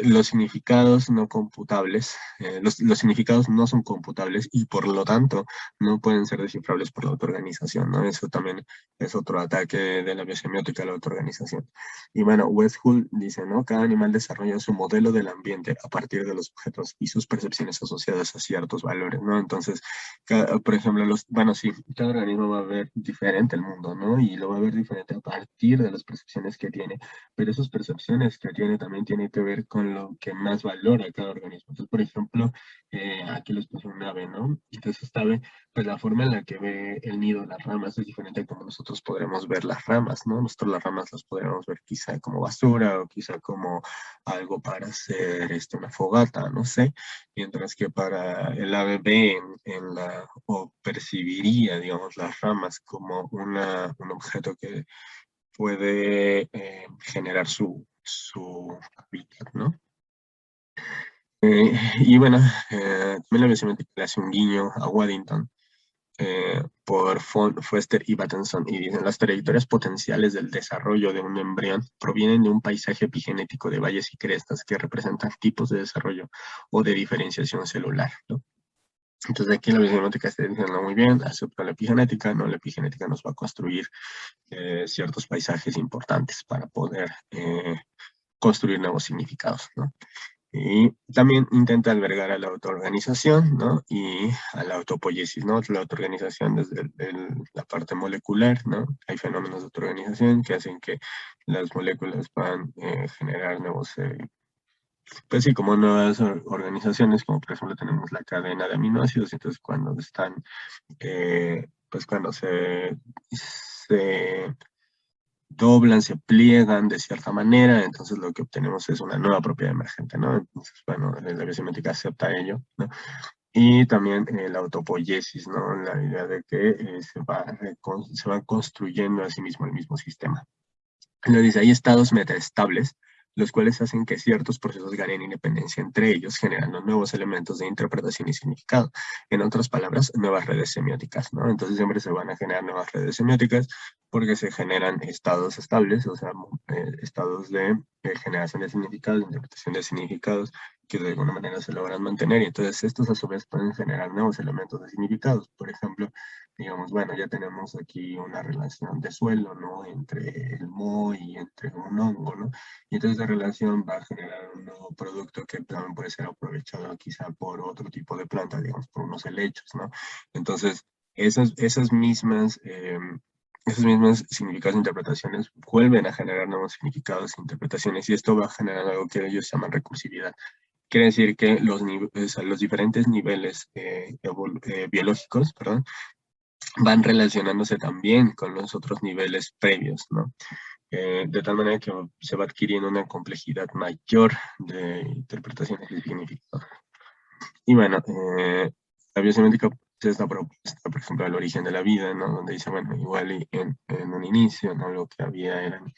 los significados no computables, los significados no son computables y por lo tanto no pueden ser descifrables por la autoorganización, ¿no? Eso también es otro ataque de la biosemiótica a la autoorganización. Y bueno, Westphal dice, ¿no? Cada animal desarrolla su modelo del ambiente a partir de los objetos y sus percepciones asociadas a ciertos valores, ¿no? Entonces, por ejemplo, bueno, sí, cada organismo va a ver diferente el mundo, ¿no? Y lo va a ver diferente a partir de las percepciones que tiene, pero esas percepciones que tiene también tiene que ver con lo que más valora cada organismo. Entonces, por ejemplo, aquí les puse un ave, ¿no? Entonces, esta ave, pues la forma en la que ve el nido, las ramas, es diferente a como nosotros podremos ver las ramas, ¿no? Nosotros las ramas las podremos ver quizá como basura o quizá como algo para hacer una fogata, no sé, mientras que para el ave ve o percibiría, digamos, las ramas como un objeto que puede generar su hábitat, ¿no? Y bueno, también la biosemiótica le hace un guiño a Waddington por Foster y Battenson y dicen las trayectorias potenciales del desarrollo de un embrión provienen de un paisaje epigenético de valles y crestas que representan tipos de desarrollo o de diferenciación celular, ¿no? Entonces aquí la biosemiótica está diciendo muy bien, acepta la epigenética, no, la epigenética nos va a construir ciertos paisajes importantes para poder construir nuevos significados, ¿no? Y también intenta albergar a la autoorganización, ¿no? Y a la autopoiesis, ¿no? La autoorganización desde la parte molecular, ¿no? Hay fenómenos de autoorganización que hacen que las moléculas puedan generar nuevos, pues sí, como nuevas organizaciones, como por ejemplo tenemos la cadena de aminoácidos, entonces cuando están, pues cuando se doblan, se pliegan de cierta manera, entonces lo que obtenemos es una nueva propiedad emergente, ¿no? Entonces, bueno, la biosemiótica acepta ello, ¿no? Y también la autopoiesis, ¿no? La idea de que se va construyendo a sí mismo el mismo sistema. Lo dice, hay estados metaestables, los cuales hacen que ciertos procesos ganen independencia entre ellos, generando nuevos elementos de interpretación y significado. En otras palabras, nuevas redes semióticas, ¿no? Entonces siempre se van a generar nuevas redes semióticas porque se generan estados estables, o sea, estados de generación de significados, de interpretación de significados, que de alguna manera se logran mantener. Y entonces estos a su vez pueden generar nuevos elementos de significados. Por ejemplo, digamos, bueno, ya tenemos aquí una relación de suelo, ¿no? Entre el moho y entre un hongo, ¿no? Y entonces esa relación va a generar un nuevo producto que también puede ser aprovechado quizá por otro tipo de planta, digamos, por unos helechos, ¿no? Entonces, esas mismas significados e interpretaciones vuelven a generar nuevos significados e interpretaciones y esto va a generar algo que ellos llaman recursividad. Quiere decir que o sea, los diferentes niveles biológicos, perdón, van relacionándose también con los otros niveles previos, ¿no? De tal manera que se va adquiriendo una complejidad mayor de interpretaciones y significados. Y bueno, la biosemiótica es la propuesta, por ejemplo, del origen de la vida, ¿no? Donde dice, bueno, igual y en un inicio, ¿no? Lo que había eran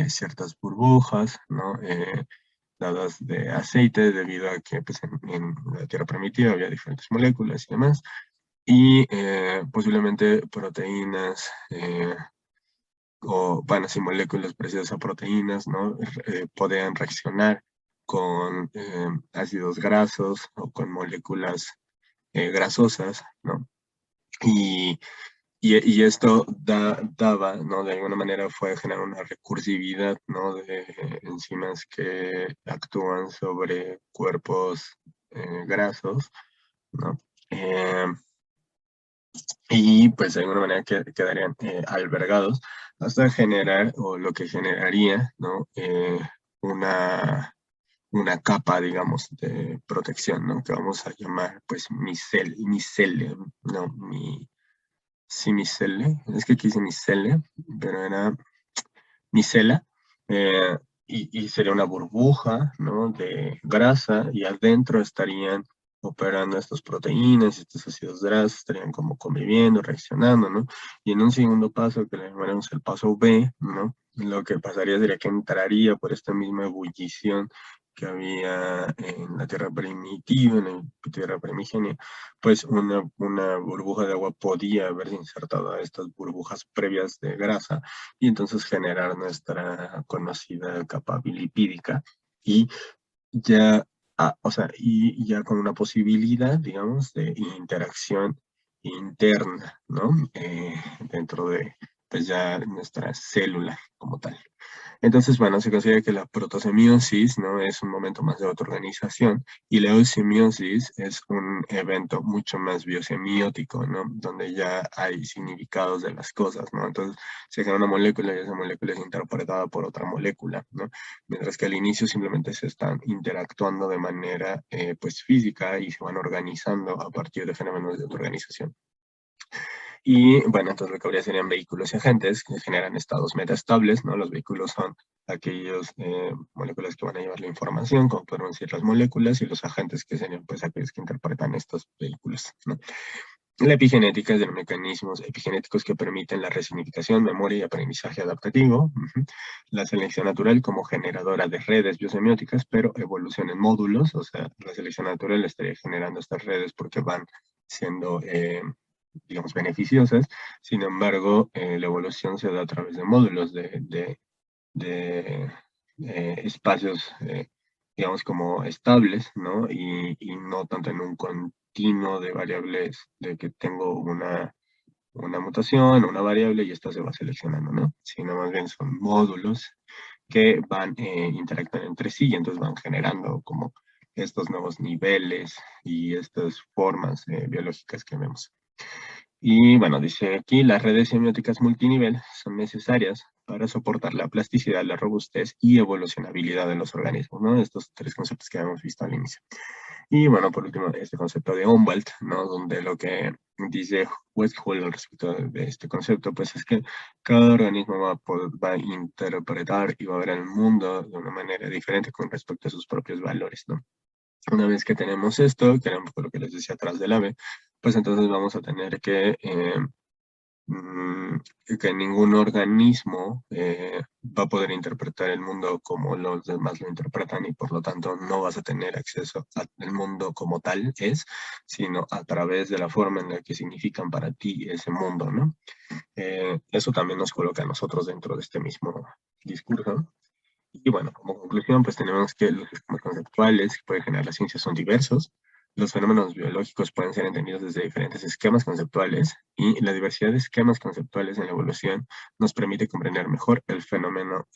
ciertas burbujas, ¿no? Dadas de aceite, debido a que pues, en la tierra primitiva había diferentes moléculas y demás y posiblemente proteínas o, bueno, sí, moléculas parecidas a proteínas, ¿no? Podían reaccionar con ácidos grasos o con moléculas grasosas, ¿no? Y, y esto daba, ¿no? De alguna manera fue generar una recursividad, ¿no? De enzimas que actúan sobre cuerpos grasos, ¿no? Eh, y pues de alguna manera quedarían albergados hasta generar o lo que generaría, ¿no? Una capa, digamos, de protección, ¿no? Que vamos a llamar pues micelle, no, sí, micelle, es que aquí dice micelle, pero era micela, eh, y sería una burbuja, ¿no? De grasa y adentro estarían operando estas proteínas, estos ácidos grasos estarían como conviviendo, reaccionando, ¿no? Y en un segundo paso, que le llamaremos el paso B, ¿no? Lo que pasaría sería que entraría por esta misma ebullición que había en la Tierra primitiva, en la Tierra primigenia, pues una burbuja de agua podía haberse insertado a estas burbujas previas de grasa y entonces generar nuestra conocida capa bilipídica y ya, o sea, y ya con una posibilidad, digamos, de interacción interna, ¿no? Dentro de, pues ya nuestra célula como tal. Entonces, bueno, se considera que la protosemiosis, ¿no? Es un momento más de autoorganización y la eusemiosis es un evento mucho más biosemiótico, ¿no? Donde ya hay significados de las cosas, ¿no? Entonces, se crea una molécula y esa molécula es interpretada por otra molécula, ¿no? Mientras que al inicio simplemente se están interactuando de manera, pues, física y se van organizando a partir de fenómenos de autoorganización. Y bueno, entonces lo que habría serían vehículos y agentes que generan estados metaestables, ¿no? Los vehículos son aquellos moléculas que van a llevar la información, como podemos decir las moléculas, y los agentes que serían pues aquellos que interpretan estos vehículos, ¿no? La epigenética es de los mecanismos epigenéticos que permiten la resignificación, memoria y aprendizaje adaptativo. La selección natural como generadora de redes biosemióticas, pero evolución en módulos, o sea, la selección natural estaría generando estas redes porque van siendo digamos, beneficiosas. Sin embargo, la evolución se da a través de módulos, de espacios, digamos, como estables, ¿no? Y no tanto en un continuo de variables, de que tengo una mutación, una variable y esta se va seleccionando, ¿no? Sino más bien son módulos que van interactuando entre sí y entonces van generando como estos nuevos niveles y estas formas biológicas que vemos. Y bueno, dice aquí, las redes semióticas multinivel son necesarias para soportar la plasticidad, la robustez y evolucionabilidad de los organismos, ¿no? Estos tres conceptos que habíamos visto al inicio. Y bueno, por último, este concepto de Humboldt, ¿no? Donde lo que dice Westphal al respecto de este concepto, pues es que cada organismo va a interpretar y va a ver el mundo de una manera diferente con respecto a sus propios valores, ¿no? Una vez que tenemos esto, que era un poco lo que les decía atrás del ave, pues entonces vamos a tener mm, que ningún organismo va a poder interpretar el mundo como los demás lo interpretan y por lo tanto no vas a tener acceso al mundo como tal es, sino a través de la forma en la que significan para ti ese mundo, ¿no? Eso también nos coloca a nosotros dentro de este mismo discurso. Y bueno, como conclusión, pues tenemos que los sistemas conceptuales que puede generar la ciencia son diversos. Los fenómenos biológicos pueden ser entendidos desde diferentes esquemas conceptuales y la diversidad de esquemas conceptuales en la evolución nos permite comprender mejor el fenómeno